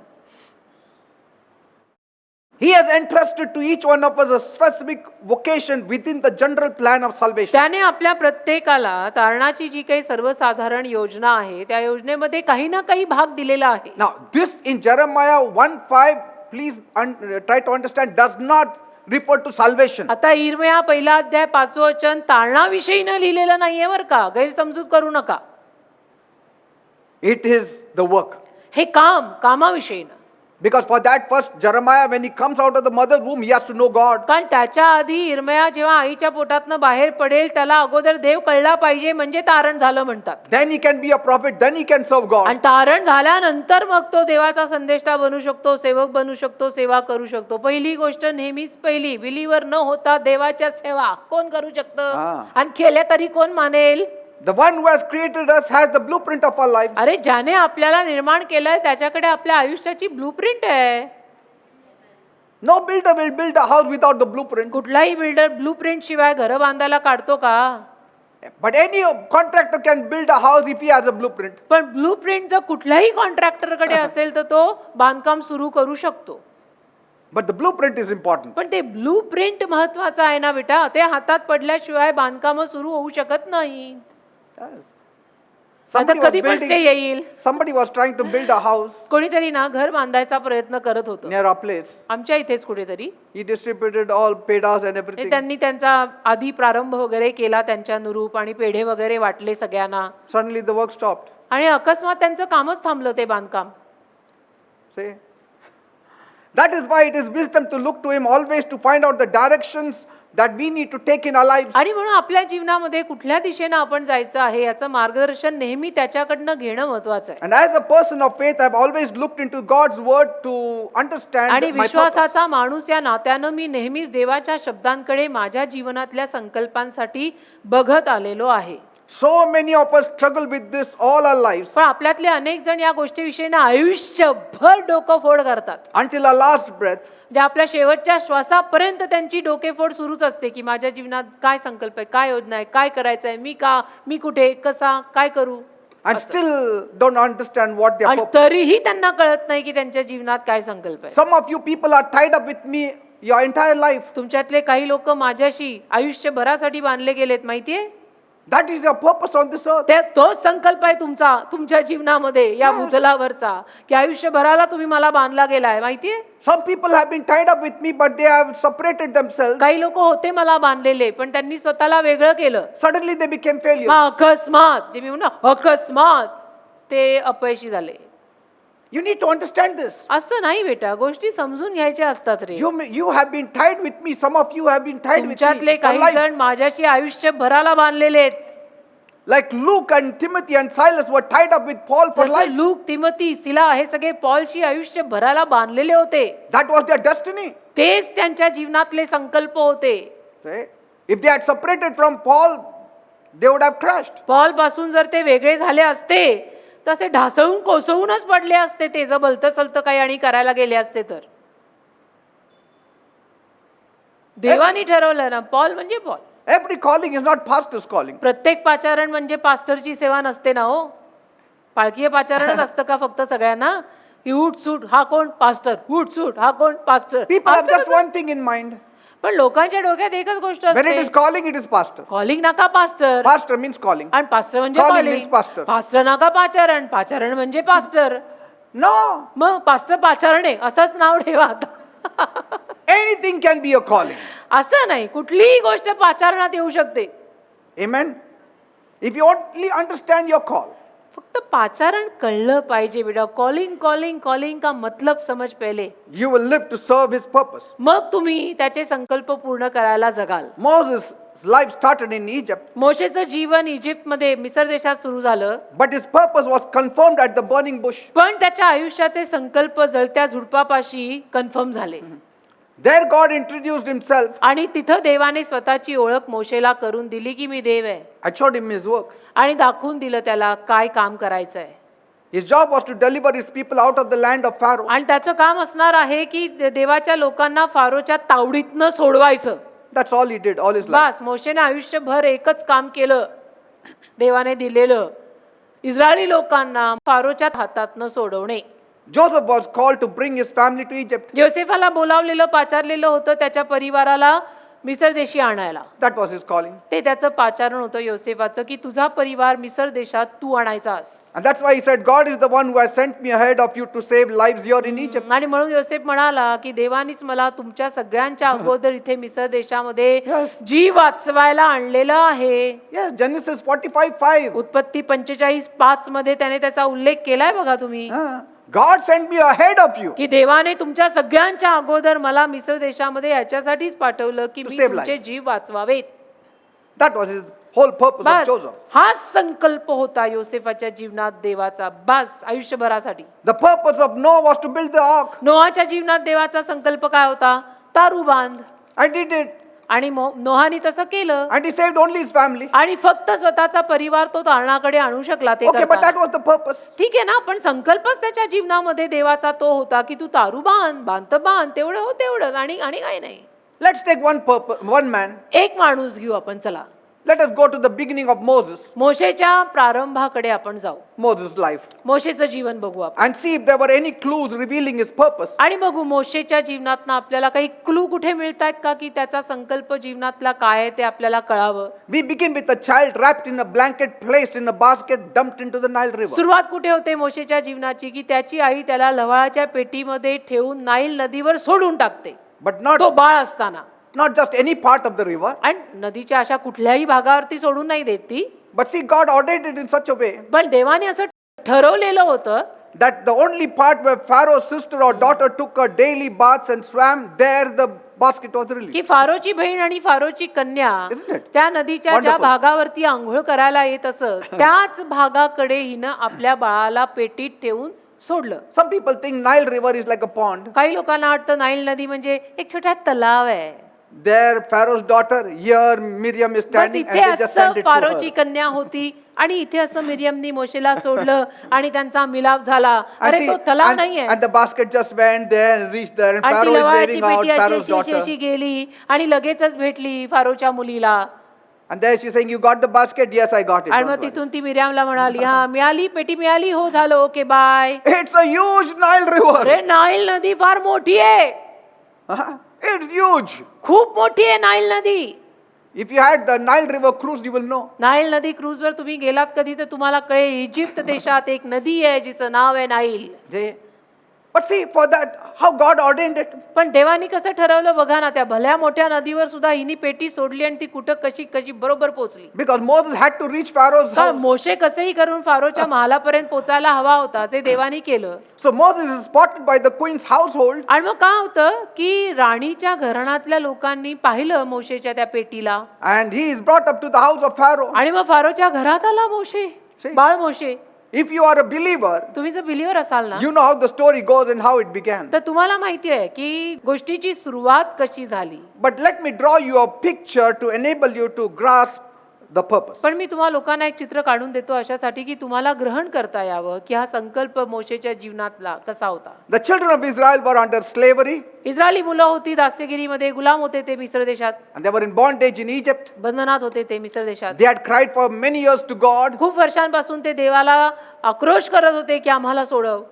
He has entrusted to each one of us a specific vocation within the general plan of salvation. त्याने आपल्या प्रत्येकाला तारणाची जी काही सर्वसाधारण योजना आहे त्या योजनेमध्ये काही ना काही भाग दिलेला आहे. Now, this in Jeremiah 1:5, please try to understand, does not refer to salvation. आता इर्म्या पहिला अध्याय 5वं वचन तारणाविषयी न लिहिलेलं नाहीये बरं का. गैरसमजूत करू नका. It is the work. हे कामाविषयी ना. Because for that first Jeremiah, when he comes out of the mother's womb, he has to know God. कारण त्याच्या आधी इर्म्या जेव्हा आईच्या पोटातनं बाहेर पडेल त्याला अगोदर देव कळला पाहिजे म्हणजे तारण झालं म्हणतात. Then he can be a prophet, then he can serve God. आणि तारण झाल्यानंतर मग तो देवाचा संदेष्टा बनू शकतो, सेवक बनू शकतो, सेवा करू शकतो. पहिली गोष्ट नेहमीच पहिली, बिलीवर न होता देवाच्या सेवा कोण करू शकतं. आणि केल्या तरी कोण मानेल. The one who has created us has the blueprint of our lives. अरे ज्याने आपल्याला निर्माण केलंय त्याच्याकडे आपल्या आयुष्याची ब्लूप्रिंट आहे. No builder will build a house without the blueprint. कुठलाही बिल्डर ब्लूप्रिंट शिवाय घरं बांधायला काढतो का? But any contractor can build a house if he has a blueprint. पण ब्लूप्रिंट जर कुठल्याही कॉन्ट्रॅक्टरकडे असेल तर तो बांधकाम सुरू करू शकतो. But the blueprint is important. पण ते ब्लूप्रिंट महत्वाचं आहे ना बेटा. ते हातात पडल्याशिवाय बांधकाम सुरू होऊ शकत नाही. Yes. आता Somebody was कधी पण स्टे येईल. somebody was trying to build a house कोणीतरी ना घर बांधायचा प्रयत्न करत होतं near our place. आमच्या इथेच कुठेतरी. He distributed all pedas and everything. त्यांनी त्यांचा आधी प्रारंभ वगैरे केला त्यांच्या अनुरूप आणि पेढे वगैरे वाटले सगळ्यांना. Suddenly the work stopped. आणि अकस्मात त्यांचं कामच थांबलं ते बांधकाम. See? That is why it is wisdom to look to him always to find out the directions that we need to take in our lives. आणि म्हणून आपल्या जीवनामध्ये कुठल्या दिशेनं आपण जायचं आहे याचं मार्गदर्शन नेहमी त्याच्याकडनं घेणं महत्वाचं आहे. And as a person of faith, I've always looked into God's word to understand आणि my purpose. विश्वासाचा माणूस या नात्यानं मी नेहमीच देवाच्या शब्दांकडे माझ्या जीवनातल्या संकल्पांसाठी बघत आलेलो आहे. So many of us struggle with this all our lives पण आपल्यातले अनेक जण या गोष्टीविषयी ना आयुष्यभर डोकं फोड करतात. until our last breath. म्हणजे आपल्या शेवटच्या श्वासापर्यंत त्यांची डोकेफोड सुरूच असते की माझ्या जीवनात काय संकल्प आहे, काय योजना आहे, काय करायचं आहे, मी कुठे, कसा, काय करू. And still don't understand what their आणि purpose. तरीही त्यांना कळत नाही की त्यांच्या जीवनात काय संकल्प आहे. Some of you people are tied up with me your entire life. तुमच्यातले काही लोक माझ्याशी आयुष्यभरासाठी बांधले गेलेत माहितीये. That is your purpose on this earth. तोच संकल्प आहे तुमचा तुमच्या जीवनामध्ये या भूतलावरचा की आयुष्यभराला तुम्ही मला बांधला गेलाय माहितीये. Some people have been tied up with me, but they have separated themselves. काही लोक होते मला बांधलेले पण त्यांनी स्वतःला वेगळं केलं. Suddenly they became failures. अकस्मात जे मी म्हणतो अकस्मात ते अपयशी झाले. You need to understand this. असं नाही बेटा, गोष्टी समजून घ्यायच्या असतात रे. You have been tied with me. Some of you have been tied with तुमच्यातले me for काही life. जण माझ्याशी आयुष्यभराला बांधलेले आहेत. Like Luke and Timothy and Silas were tied up with Paul for जसं life. लूक, तिमोथी, सिला हे सगळे पॉलशी आयुष्यभराला बांधलेले होते. That was their destiny. तेच त्यांच्या जीवनातले संकल्प होते. See? If they had separated from Paul, they would have crashed. Paul पासून जर ते वेगळे झाले असते तसे ढासळून कोसळूनच पडले असते ते जर भलतं सलतं काही आणि करायला गेले असते तर. देवानी ठरवलं ना, पॉल म्हणजे Paul. Every calling is not pastor's calling. प्रत्येक पाचारण म्हणजे पास्टरची सेवा नसते ना हो. पाळकीय पाचारणच असतं का फक्त सगळ्यांना? ही उठ सूट हा कोण पास्टर, उठ सूट हा कोण pastor. People have just one thing in mind. पण लोकांच्या डोक्यात एकच गोष्ट When it is असते, calling, it is pastor. Calling नका पास्टर. Pastor means calling. आणि पास्टर म्हणजे Calling calling. means pastor. Pastor नका पाचारण, पाचारण म्हणजे पास्टर. No. मग पास्टर पाचारणे असंच नाव ठेवा आता. Anything can be a calling. असं नाही, कुठलीही गोष्ट पाचारणात येऊ शकते. Amen. If you only understand your call, फक्त पाचारण कळलं पाहिजे बेटा. कॉलिंग कॉलिंग कॉलिंग का मतलब समज पहिले. you will live to serve his purpose. मग तुम्ही त्याचे संकल्प पूर्ण करायला जगाल. Moses' life started in Egypt, मोशेचं जीवन इजिप्तमध्ये मिसर देशात सुरू झालं. but his purpose was confirmed at the burning bush. पण त्याच्या आयुष्याचे संकल्प जळत्या झुडपापाशी कन्फर्म झाले. There God introduced himself. आणि तिथं देवाने स्वतःची ओळख मोशेला करून दिली की मी देव आहे. I showed him his work. आणि दाखवून दिलं त्याला काय काम करायचं आहे. His job was to deliver his people out of the land of Pharaoh. आणि त्याचं काम असणार आहे की देवाच्या लोकांना फारोच्या तावडीतनं सोडवायचं. That's all he did all his life. बस मोशेने आयुष्यभर एकच काम केलं देवाने दिलेलं, इस्रायली लोकांना फारोच्या हातातनं सोडवणे. Joseph was called to bring his family to Egypt. योसेफाला बोलावलेलं पाचारलेलं होतं त्याच्या परिवाराला मिसर देशी आणायला. That was his calling. ते त्याचं पाचारण होतं योसेफाचं की तुझा परिवार मिसर देशात तू आणायचास. And that's why he said, God is the one who has sent me ahead of you to save lives here in Egypt. आणि म्हणून योसेफ म्हणाला की देवानीच मला तुमच्या सगळ्यांच्या अगोदर इथे मिसर देशामध्ये Yes. जीव वाचवायला आणलेलं आहे. Yes, Genesis 45:5. उत्पत्ती 45:5 मध्ये त्याने त्याचा उल्लेख केलाय बघा तुम्ही. God sent me ahead of you. की देवाने तुमच्या सगळ्यांच्या अगोदर मला मिसर देशामध्ये याच्यासाठीच पाठवलं की To मी save तुमचे lives. जीव वाचवावेत. That was his whole purpose of bus Joseph. हा संकल्प होता योसेफाच्या जीवनात देवाचा. बस आयुष्यभरासाठी. The purpose of Noah was to build the ark. नोआच्या जीवनात देवाचा संकल्प काय होता? तारू बांध. I did it. आणि नोहानी तसं केलं and he saved only his family. आणि फक्त स्वतःचा परिवार तो तारणाकडे आणू शकला ते Okay, but करताना. that was the purpose. ठीक आहे ना, पण संकल्पच त्याच्या जीवनामध्ये देवाचा तो होता की तू तारू बांध तेवढं हो तेवढंच आणि आणि काही नाही. Let's take one man. एक माणूस घेऊ आपण, चला Let us go to the beginning of Moses, मोशेच्या प्रारंभाकडे आपण जाऊ, Moses' life, मोशेचं जीवन बघू आपण and see if there were any clues revealing his purpose. आणि बघू मोशेच्या जीवनातनं आपल्याला काही क्लू कुठे मिळतात का की त्याचा संकल्प जीवनातला काय आहे ते आपल्याला कळावं. We begin with a child wrapped in a blanket, placed in a basket, dumped into the Nile River. सुरुवात कुठे होते मोशेच्या जीवनाची की त्याची आई त्याला लवाळाच्या पेटीमध्ये ठेवून नाईल नदीवर सोडून टाकते, But not, तो बाळ असताना. not just any part of the river. आणि नदीच्या अशा कुठल्याही भागावरती सोडून नाही देत ती, But see, God ordered it in such a way पण देवाने असं ठरवलेलं होतं that the only part where Pharaoh's sister or daughter took her daily baths and swam, there the basket was released. की फारोची बहीण आणि फारोची कन्या Isn't it? त्या नदीच्या ज्या Wonderful. भागावरती आंघोळ करायला येत असत त्याच भागाकडे हिनं आपल्या बाळाला पेटीत ठेवून सोडलं. Some people think Nile River is like a pond. काही लोकांना वाटतं नाईल नदी म्हणजे एक छोटा तलाव आहे, There, Pharaoh's daughter, here Miriam is bus standing, and इथे they just असं sent it to फारोची her. कन्या होती आणि इथे असं मिरियमनी मोशेला सोडलं आणि त्यांचा मिलाप झाला. And, अरे see, तो तलाव and, नाहीये. and the basket just went there and reached there, and आणि ती Pharaoh is लवाळाची waving out पेटी Pharaoh's अशी अशी daughter. अशी गेली आणि लगेचच भेटली फारोच्या मुलीला. And there she's saying, "You got the basket?" "Yes, I got it." आणि "Don't मग worry." तिथून ती मिरियमला म्हणाली, हा मिळाली, पेटी मिळाली, हो झालं, okay bye. It's a huge Nile River. अरे नाईल नदी फार मोठी आहे, It's huge. खूप मोठी आहे नाईल नदी. If you had the Nile River cruise, you will know. Nile नदी क्रूजवर तुम्ही गेलात कधी तर तुम्हाला कळेल, इजिप्त देशात एक नदी आहे जिचं नाव आहे Nile. But see, for that, how God ordained it. पण देवानी कसं ठरवलं बघा ना, त्या भल्या मोठ्या नदीवर सुद्धा हिनी पेटी सोडली आणि ती कुठं कशी कशी बरोबर पोहोचली. Because Moses had to reach Pharaoh's का house. मोशे कसेही करून फारोच्या महालापर्यंत पोचायला हवा होता, जे देवानी केलं. So Moses is spotted by the queen's household. आणि मग काय होतं की राणीच्या घराण्यातल्या लोकांनी पाहिलं मोशेच्या त्या पेटीला And he is brought up to the house of Pharaoh. आणि मग फारोच्या घरात आला मोशे, बाळ मोशे. If you are a believer, तुम्ही जर बिलीवर असाल ना you know how the story goes and how it began. तर तुम्हाला माहिती आहे की गोष्टीची सुरुवात कशी झाली. But let me draw you a picture to enable you to grasp the purpose. पण मी तुम्हाला लोकांना एक चित्र काढून देतो अशासाठी की तुम्हाला ग्रहण करता यावं की हा संकल्प मोशेच्या जीवनातला कसा होता. The children of Israel were under slavery Israeli मुलं होती दास्यगिरीमध्ये, गुलाम होते ते मिस्र देशात, and they were in bondage in Egypt. बंधनात होते ते मिस्र देशात. They had cried for many years to God, खूप वर्षांपासून ते देवाला आक्रोश करत होते की आम्हाला सोडव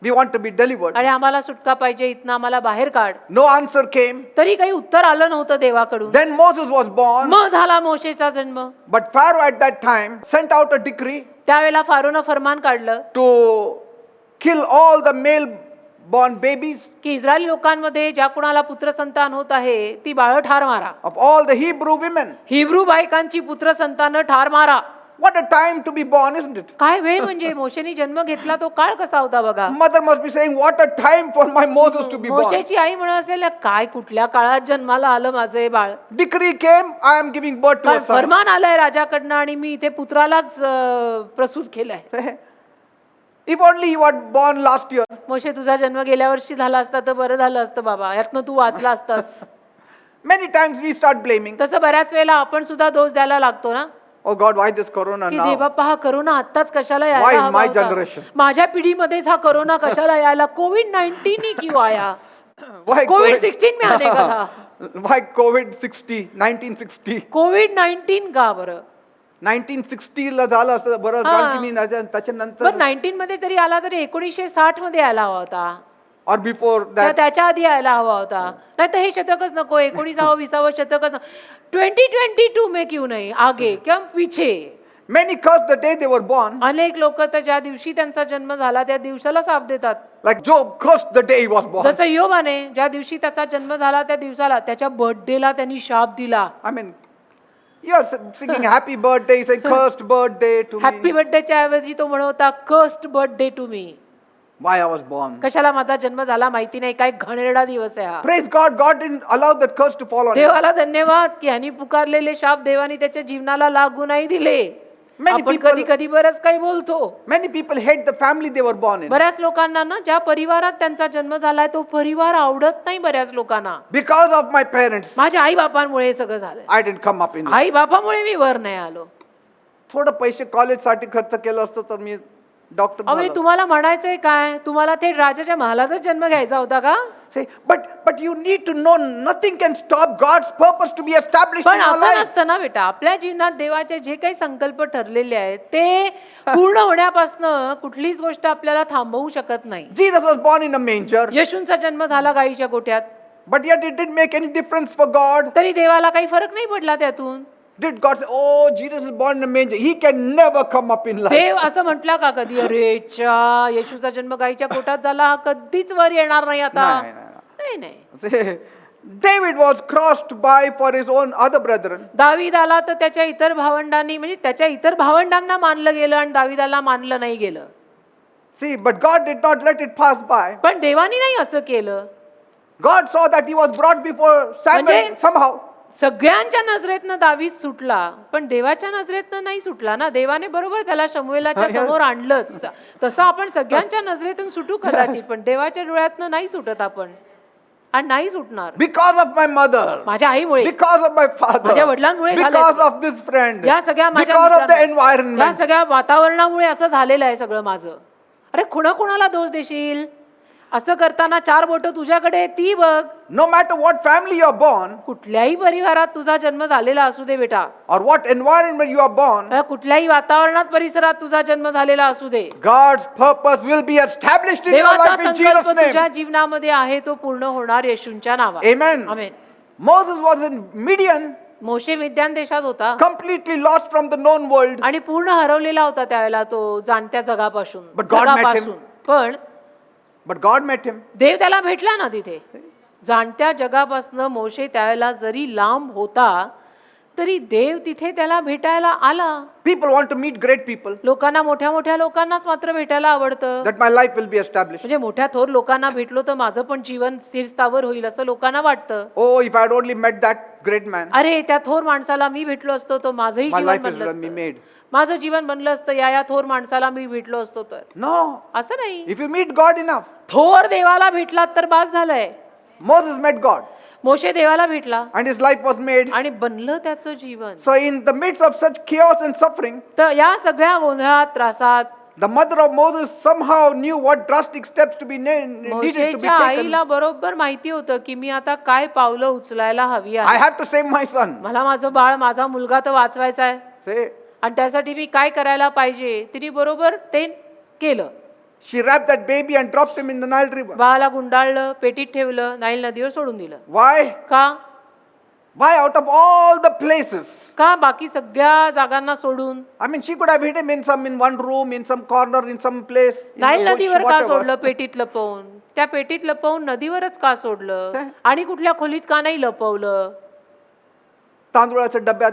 "We want to be delivered." आणि आम्हाला सुटका पाहिजे, इथनं आम्हाला बाहेर काढ. No answer came. तरी काही उत्तर आलं नव्हतं देवाकडून. Then Moses was born. मग झाला मोशेचा जन्म. But Pharaoh at that time sent out a decree त्यावेळेला फारोनं फरमान काढलं to kill all the male born babies की इस्रायली लोकांमध्ये ज्या कुणाला पुत्रसंतान होत आहे ती बाळं ठार मारा. of all the Hebrew women. Hebrew बायकांची पुत्रसंतानं ठार मारा. What a time to be born, isn't it? काय वेळ म्हणजे मोशेनी जन्म घेतला तो काळ कसा होता बघा. Mother must be saying, "What a time for my Moses to be born." मोशेची आई म्हणत असेल, काय कुठल्या काळात जन्माला आलं माझं हे बाळ. Decree came, I am giving birth to काय a son. फरमान आलंय राजाकडनं आणि मी इथे पुत्रालाच प्रसूत केलंय. If only you were born last year. मोशे तुझा जन्म गेल्या वर्षी झाला असता तर बरं झालं असतं बाबा, यातनं तू वाचला असतास. Many times we start blaming. तसं बऱ्याच वेळेला आपण सुद्धा दोष द्यायला लागतो ना Oh God, why this corona की now? देवबाप्पा हा करोना आत्ताच कशाला Why यायला in हवा my होता? generation? माझ्या पिढीमध्येच हा करोना कशाला यायला, कोविड-19 ही क्यों आया, Why कोविड-16 में आने का था. Why COVID-60, 1960? कोविड-19 का बरं. 1960 ला झालं असतं बरं हा. कारण की मी त्याच्यानंतर बरं 19 मध्ये तरी आला तरी 1960 मध्ये आला हवा होता, or before त्या that. त्याच्या आधी यायला हवा होता. नाही तर हे शतकच नको, 19व 20व शतकच नको. 2022 में क्यों नाही आगे किंवा पीछे. Many cursed the day they were born. अनेक लोक तर ज्या दिवशी त्यांचा जन्म झाला त्या दिवसाला शाप देतात. Like Job cursed the day he was born. जसं योबाने ज्या दिवशी त्याचा जन्म झाला त्या दिवसाला त्याच्या बर्थडेला त्यांनी शाप दिला. I mean, you are singing happy birthday, saying cursed birthday to happy me. बर्थडेच्या ऐवजी तो म्हणता cursed birthday to me. Why I was born. कशाला माझा जन्म झाला माहिती नाही, काय घाणेरडा दिवस आहे हा. Praise God, God didn't allow that curse to fall on him. देवाला धन्यवाद की ह्यानी पुकारलेले शाप देवानी त्याच्या जीवनाला लागू नाही दिले. Many आपण people- कधी कधी बरंच काही बोलतो. Many people hate the family they were born in बऱ्याच लोकांना ना ज्या परिवारात त्यांचा जन्म झालाय तो परिवार आवडत नाही बऱ्याच लोकांना. because of my parents. माझ्या आई बापांमुळे हे सगळं झालंय. I didn't come up in life. आई बापामुळे मी वर नाही आलो. थोडं पैसे कॉलेजसाठी खर्च केलं असतं तर मी डॉक्टर अहो तुम्हाला म्हणायचंय काय, तुम्हाला थेट राजाच्या महालातच जन्म घ्यायचा होता का? but you need to know nothing can stop God's purpose to be established पण in our असं life. नसतं ना बेटा, आपल्या जीवनात देवाचे जे काही संकल्प ठरलेले आहेत ते पूर्ण होण्यापासून कुठलीच गोष्ट आपल्याला थांबवू शकत नाही. Jesus was born in a manger, येशूंचा जन्म झाला गाईच्या गोठ्यात, but yet it didn't make any difference for God. तरी देवाला काही फरक नाही पडला त्यातून. Did God say, oh, Jesus is born in a manger, he can never come up in life? देव असं म्हटला का कधी, अरे च्या येशूचा जन्म गाईच्या गोठ्यात झाला, हा कधीच वर येणार नाही आता? नाही, नाही, नाही नाही. See, David was crossed by for his own other brethren. दावीद आला तर त्याच्या इतर भावंडांनी, म्हणजे त्याच्या इतर भावंडांना मानलं गेलं आणि दावीदाला मानलं नाही गेलं. See, but God did not let it pass by. पण देवानी नाही असं केलं. God saw that he was brought before Samuel म्हणजे- somehow. सगळ्यांच्या नजरेतनं दावीद सुटला, पण देवाच्या नजरेतनं नाही सुटला ना. देवाने बरोबर त्याला शमूएलाच्या समोर आणलंच. तसं आपण सगळ्यांच्या नजरेतून सुटू कदाचित, पण देवाच्या डोळ्यातनं नाही सुटत आपण, आणि नाही सुटणार. Because of my mother, माझ्या आईमुळे, because of my father, माझ्या वडिलांमुळे झालंय. because of this friend, या सगळ्या माझ्या because of the मित्रांना- या environment. सगळ्या वातावरणामुळे असं झालेलं आहे सगळं माझं. अरे कुणाला दोष देशील? असं करताना 4 बोटं तुझ्याकडे ती बघ. No matter what family you are born कुठल्याही परिवारात तुझा जन्म झालेला असू दे बेटा, or what environment you are born, कुठल्याही वातावरणात परिसरात तुझा जन्म झालेला असू दे, God's purpose will be established in your देवाचा life in संकल्प Jesus' तुझ्या name. जीवनामध्ये आहे तो पूर्ण होणार येशूंच्या नावात. Amen. Amen. Moses was in Midian, मोशे मिद्यान देशात होता completely lost from the known world. आणि पूर्ण हरवलेला होता त्यावेळेला तो जाणत्या जगापासून. But God met him. पण But God met him. देव त्याला भेटला ना तिथे. जाणत्या जगापासून मोशे त्यावेळेला जरी लांब होता तरी देव तिथे त्याला भेटायला आला. People want to meet great people, लोकांना मोठ्या लोकांनाच मात्र भेटायला आवडतं. that my life will be established. म्हणजे मोठ्या थोर लोकांना भेटलो तर माझं पण जीवन स्थिर स्थावर होईल असं लोकांना वाटतं. Oh, if I had only met that great man, अरे त्या थोर माणसाला मी भेटलो असतो तर माझंही my जीवन life is बनलं going to be असतं. made. माझं जीवन बनलं असतं या थोर माणसाला मी भेटलो असतो तर. No. असं नाही. If you meet God enough, थोर देवाला भेटलात तर बास झालंय. Moses met God मोशे देवाला भेटला and his life was made. आणि बनलं त्याचं जीवन. So in the midst of such chaos and suffering, तर या सगळ्या गोंधळात त्रासात the mother of Moses somehow knew what drastic steps to be needed to be मोशेच्या taken. आईला बरोबर माहिती होतं की मी आता काय पावलं उचलायला हवी I आहे. have to save my son. मला माझं बाळ, माझा मुलगा तर वाचवायचा आहे Say, आणि त्यासाठी मी काय करायला पाहिजे. तिने बरोबर ते केलं. she wrapped that baby and dropped him in the Nile River. बाळाला गुंडाळलं, पेटीत ठेवलं, नाईल नदीवर सोडून दिलं. Why? का? Why out of all the places? का बाकी सगळ्या जागांना सोडून? I mean, she could have hid him in one room, in some corner, in some place. in Nile the bush, नदीवर का whatever. सोडलं? पेटीत लपवून. त्या पेटीत लपवून नदीवरच का सोडलं? काय? आणि कुठल्या खोलीत का नाही लपवलं? तांदूळाच्या डब्यात.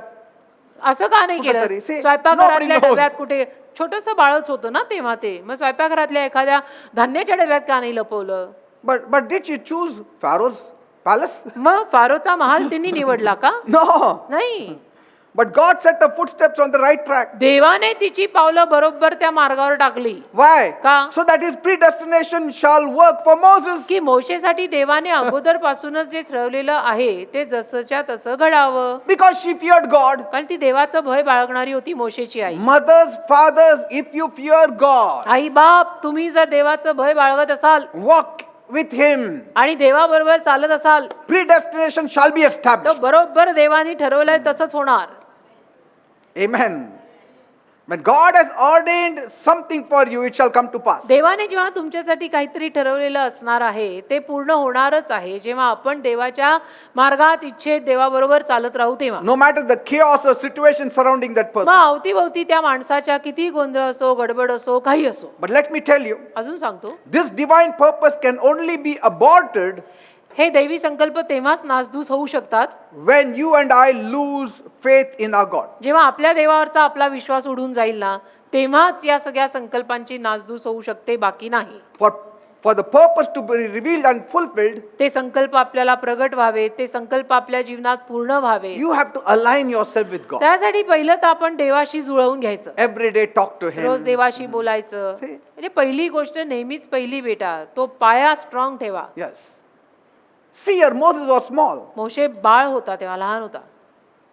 असं का नाही केलं? कुठंतरी. See, स्वयंपाकघरातल्या nobody knows. डब्यात कुठे छोटंसं बाळच होतं ना तेव्हा ते. मग स्वयंपाकघरातल्या एखाद्या धान्याच्या डब्यात का नाही लपवलं? But did she choose Pharaoh's palace? मग फारोचा महाल तिने निवडला का? No. नाही. But God set her footsteps on the right track. देवाने तिची पावलं बरोबर त्या मार्गावर टाकली. Why? का? So that his predestination shall work for Moses. की मोशेसाठी देवाने अगोदर पासूनच जे ठरवलेलं आहे ते जसंच्या तसं घडावं. Because she feared God. कारण ती देवाचं भय बाळगणारी होती मोशेची आई. Mothers, fathers, if you fear God, आई बाप, तुम्ही जर देवाचं भय बाळगत असाल walk with him, आणि देवाबरोबर चालत असाल predestination shall be तर established. बरोबर देवाने ठरवलंय तसंच होणार. Amen. When God has ordained something for you, it shall come to pass. देवाने जेव्हा तुमच्यासाठी काहीतरी ठरवलेलं असणार आहे ते पूर्ण होणारच आहे जेव्हा आपण देवाच्या मार्गात इच्छेत देवाबरोबर चालत राहू तेव्हा. No matter the chaos or situation surrounding that मग person. अवतीभवती त्या माणसाच्या किती गोंधळ असो, गडबड असो, काही असो. But let me tell you, अजून सांगतो, this divine purpose can only be aborted हे दैवी संकल्प तेव्हाच नासधूस होऊ शकतात when you and I lose faith in our God. जेव्हा आपल्या देवावरचा आपला विश्वास उडून जाईल ना तेव्हाच या सगळ्या संकल्पांची नासधूस होऊ शकते, बाकी नाही. For for the purpose to be revealed and fulfilled, ते संकल्प आपल्याला प्रगट व्हावे, ते संकल्प आपल्या जीवनात पूर्ण व्हावे, you have to align yourself with God. त्यासाठी पहिलं तर आपण देवाशी जुळवून घ्यायचं. Every day talk to rose Him. देवाशी बोलायचं. See? म्हणजे पहिली गोष्ट नेहमीच पहिली बेटा, तो पाया स्ट्रॉंग ठेवा. Yes. See, here Moses was small. मोशे बाळ होता तेव्हा, लहान होता.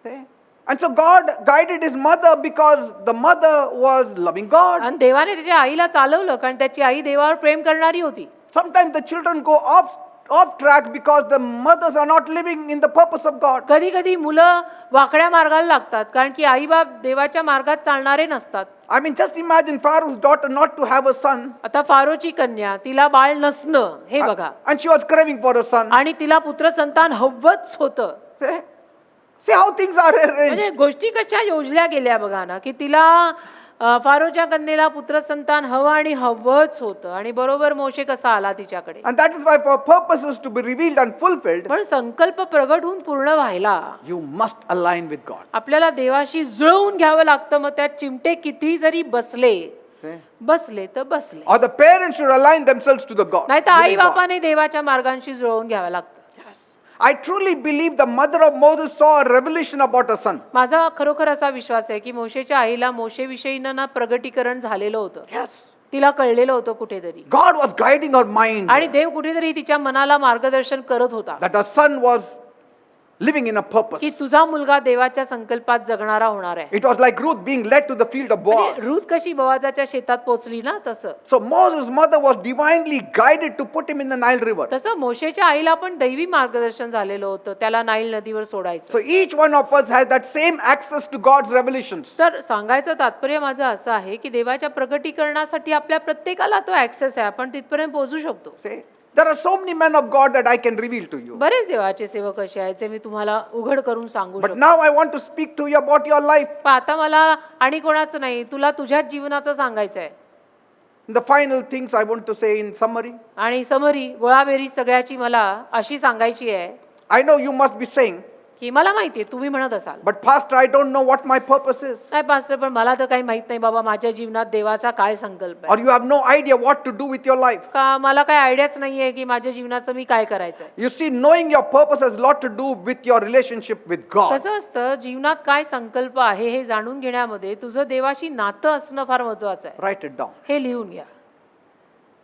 See? And so God guided his mother because the mother was loving God. आणि देवाने त्याच्या आईला चालवलं कारण त्याची आई देवावर प्रेम करणारी होती. Sometimes the children go off track because the mothers are not living in the purpose of God. कधी कधी मुलं वाकड्या मार्गाला लागतात कारण की आई बाप देवाच्या मार्गात चालणारे नसतात. I mean, just imagine Pharaoh's daughter not to have a son. आता फारोची कन्या, तिला बाळ नसणं हे बघा, And she was craving for a son. आणि तिला पुत्र संतान हवंच होतं. See? See how things are arranged. म्हणजे गोष्टी कशा योजल्या गेल्या बघा ना, की तिला फारोच्या कन्येला पुत्र संतान हवं आणि हवंच होतं, आणि बरोबर मोशे कसा आला तिच्याकडे. And that is why for purposes to be revealed and fulfilled, पण संकल्प प्रगट होऊन पूर्ण व्हायला you must align with God. आपल्याला देवाशी जुळवून घ्यावं लागतं. मग त्यात चिमटे किती जरी बसले See? तर बसले, Or the parents should align themselves to the God. नाही तर आई living God. बापाने देवाच्या मार्गांशी जुळवून घ्यावं लागतं. I truly believe the mother of Moses saw a revelation about her son. माझा खरोखर असा विश्वास आहे की मोशेच्या आईला मोशेविषयीनं ना प्रगटीकरण झालेलं होतं. Yes. तिला कळलेलं होतं कुठेतरी, God was guiding her mind आणि देव कुठेतरी तिच्या मनाला मार्गदर्शन करत होता that her son was living in a purpose. की तुझा मुलगा देवाच्या संकल्पात जगणारा होणार आहे. It was like Ruth being led to the field of Boaz. म्हणजे रूथ कशी बोआजाच्या शेतात पोहोचली ना, तसं So Moses' mother was divinely guided to put him in the Nile River. तसं मोशेच्या आईला पण दैवी मार्गदर्शन झालेलं होतं, त्याला नाईल नदीवर सोडायचं. So each one of us has that same access to God's revelations. तर सांगायचं तात्पर्य माझं असं आहे की देवाच्या प्रगटीकरणासाठी आपल्या प्रत्येकाला तो ऍक्सेस आहे, आपण तिथपर्यंत पोहोचू शकतो. See? There are so many men of God that I can reveal to you. बरेच देवाचे सेवक असे आहेत जे मी तुम्हाला उघड करून सांगू But शकतो. now I want to speak to you about your life. पण आता मला आणि कोणाचं नाही, तुला तुझ्याच जीवनाचं सांगायचं आहे. The final things I want to say in summary. आणि समरी गोळाबेरी सगळ्याची मला अशी सांगायची आहे I know you must be saying, की मला माहिती आहे तुम्ही म्हणत असाल, but Pastor, I don't know what my purpose is. नाही पास्टर, पण मला तर काही माहित नाही बाबा माझ्या जीवनात देवाचा काय संकल्प Or आहे, you have no idea what to do with your life. का मला काही आयडियाच नाहीये की माझ्या जीवनाचं मी काय करायचंय. You see, knowing your purpose has a lot to do with your relationship with God. कसं असतं, जीवनात काय संकल्प आहे हे जाणून घेण्यामध्ये तुझं देवाशी नातं असणं फार महत्वाचं आहे. Write it down. हे लिहून घ्या.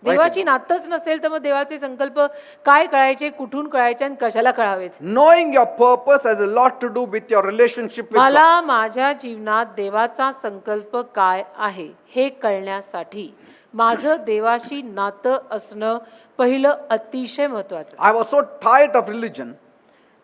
देवाची नातंच नसेल तर मग देवाचे संकल्प काय कळायचे, कुठून कळायचे आणि कशाला कळावेत. Knowing your purpose has a lot to do with your relationship with God. मला माझ्या जीवनात देवाचा संकल्प काय आहे हे कळण्यासाठी माझं देवाशी नातं असणं पहिलं अतिशय महत्वाचं. I was so tired of religion,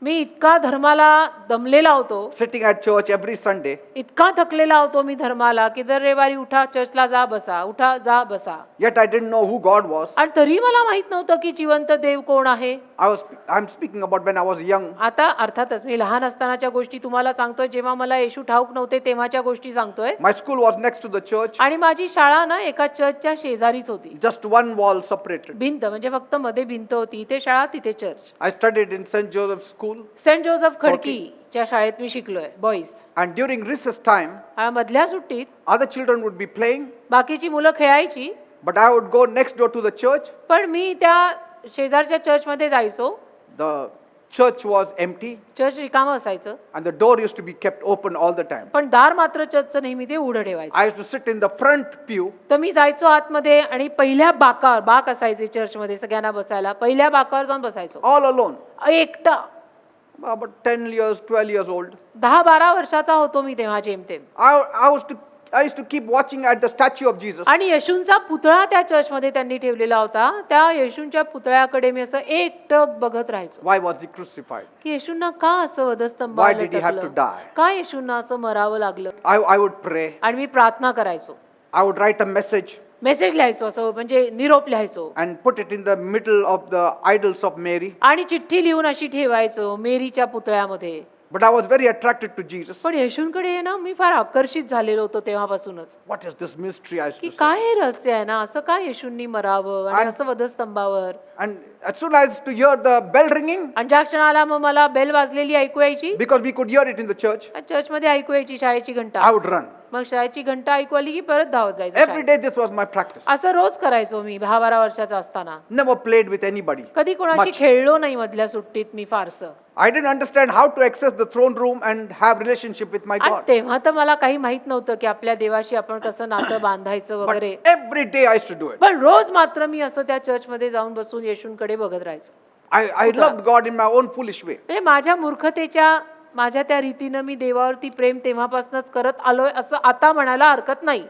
मी इतका धर्माला दमलेला होतो, sitting at church every Sunday. इतका थकलेला होतो मी धर्माला की दर रविवारी उठा चर्चला जा बसा, उठा जा बसा, Yet I didn't know who God was. आणि तरी मला माहित नव्हतं की जिवंत देव कोण आहे. I'm speaking about when I was young. आता अर्थातच मी लहान असतानाच्या गोष्टी तुम्हाला सांगतोय, जेव्हा मला येशू ठाऊक नव्हते तेव्हाच्या गोष्टी सांगतोय. My school was next to the church, आणि माझी शाळा ना एका चर्चच्या शेजारीच होती. just one wall separated. भिंत म्हणजे फक्त मध्ये भिंत होती, इथे शाळा तिथे church. I studied in St. Joseph's School, Saint Joseph खडकीच्या शाळेत मी शिकलोय boys. and during recess time, मधल्या सुट्टीत other children would be playing, बाकीची मुलं खेळायची, but I would go next door to the church. पण मी त्या शेजारच्या चर्चमध्ये जायचो. The church was empty, church रिकामं असायचं, and the door used to be kept open all the time. पण दार मात्र चर्चचं नेहमी ते उघडं ठेवायचं. I used to sit in the front pew, तर मी जायचो आतमध्ये आणि पहिल्या बाक असायचे चर्चमध्ये सगळ्यांना बसायला, पहिल्या बाकावर जाऊन बसायचो all alone. एकटा. About 10 years, 12 years old. 10-12 वर्षाचा होतो मी तेव्हा जेमतेम. I used to keep watching at the statue of Jesus. आणि येशूंचा पुतळा त्या चर्चमध्ये त्यांनी ठेवलेला होता, त्या येशूंच्या पुतळ्याकडे मी असं एकटक बघत राहायचो Why was he crucified? की येशूंना का असं Why वधस्तंभावर did he have to लटकलं, die? का येशूंना असं मरावं लागलं. I would pray. आणि मी प्रार्थना करायचो, I would write a message message लिहायचो, असं म्हणजे निरोप लिहायचो, and put it in the middle of the idols of Mary. आणि चिठ्ठी लिहून अशी ठेवायचो मेरीच्या पुतळ्यामध्ये. But I was very attracted to Jesus. पण येशूंकडे ना मी फार आकर्षित झालेलो होतो तेव्हापासूनच, What is this mystery? I used की to say. काय हे रहस्य आहे ना, असं काय येशूंनी मरावं आणि असं वधस्तंभावर. And as soon as to hear the bell ringing, आणि ज्या क्षणाला मग मला बेल वाजलेली ऐकू यायची, because we could hear it in the church, चर्चमध्ये ऐकू यायची शाळेची घंटा, I would run. मग शाळेची घंटा ऐकू आली की परत धावत जायचं Every शाळेत. day this was my practice. असं रोज करायचो मी 10-12 वर्षाचा असताना. Never played with anybody. कधी कोणाशी Much. खेळलो नाही मधल्या सुट्टीत मी फारसं. I didn't understand how to access the throne room and have relationship with my आणि God. तेव्हा तर मला काही माहित नव्हतं की आपल्या देवाशी आपण कसं नातं बांधायचं But वगैरे. every day I used to do it. पण रोज मात्र मी असं त्या चर्चमध्ये जाऊन बसून येशूंकडे बघत राहायचो. I loved God in my own foolish way. म्हणजे माझ्या मूर्खतेच्या माझ्या त्या रीतीनं मी देवावरती प्रेम तेव्हापासूनच करत आलोय असं आता म्हणायला हरकत नाही.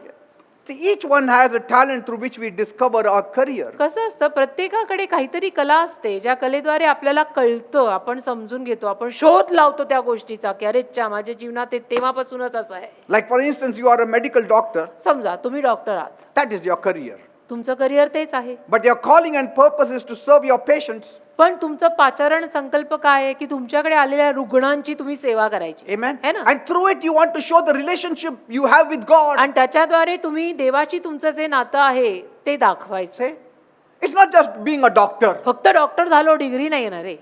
See, each one has a talent through which we discover our career. कसं असतं, प्रत्येकाकडे काहीतरी कला असते ज्या कलेद्वारे आपल्याला कळतं, आपण समजून घेतो, आपण शोध लावतो त्या गोष्टीचा की अरे च्या माझ्या जीवनात ते तेव्हापासूनच असं आहे. Like for instance, you are a medical doctor. समजा तुम्ही डॉक्टर आहात, That is your career. तुमचं करिअर तेच आहे, But your calling and purpose is to serve your patients. पण तुमचं पाचारण संकल्प काय आहे की तुमच्याकडे आलेल्या रुग्णांची तुम्ही सेवा करायची. Amen. है ना? And through it you want to show the relationship you have with God. आणि त्याच्याद्वारे तुम्ही देवाची तुमचं जे नातं आहे ते दाखवायचं. Say, it's not just being a doctor. फक्त डॉक्टर झालो डिग्री नाही येणार रे.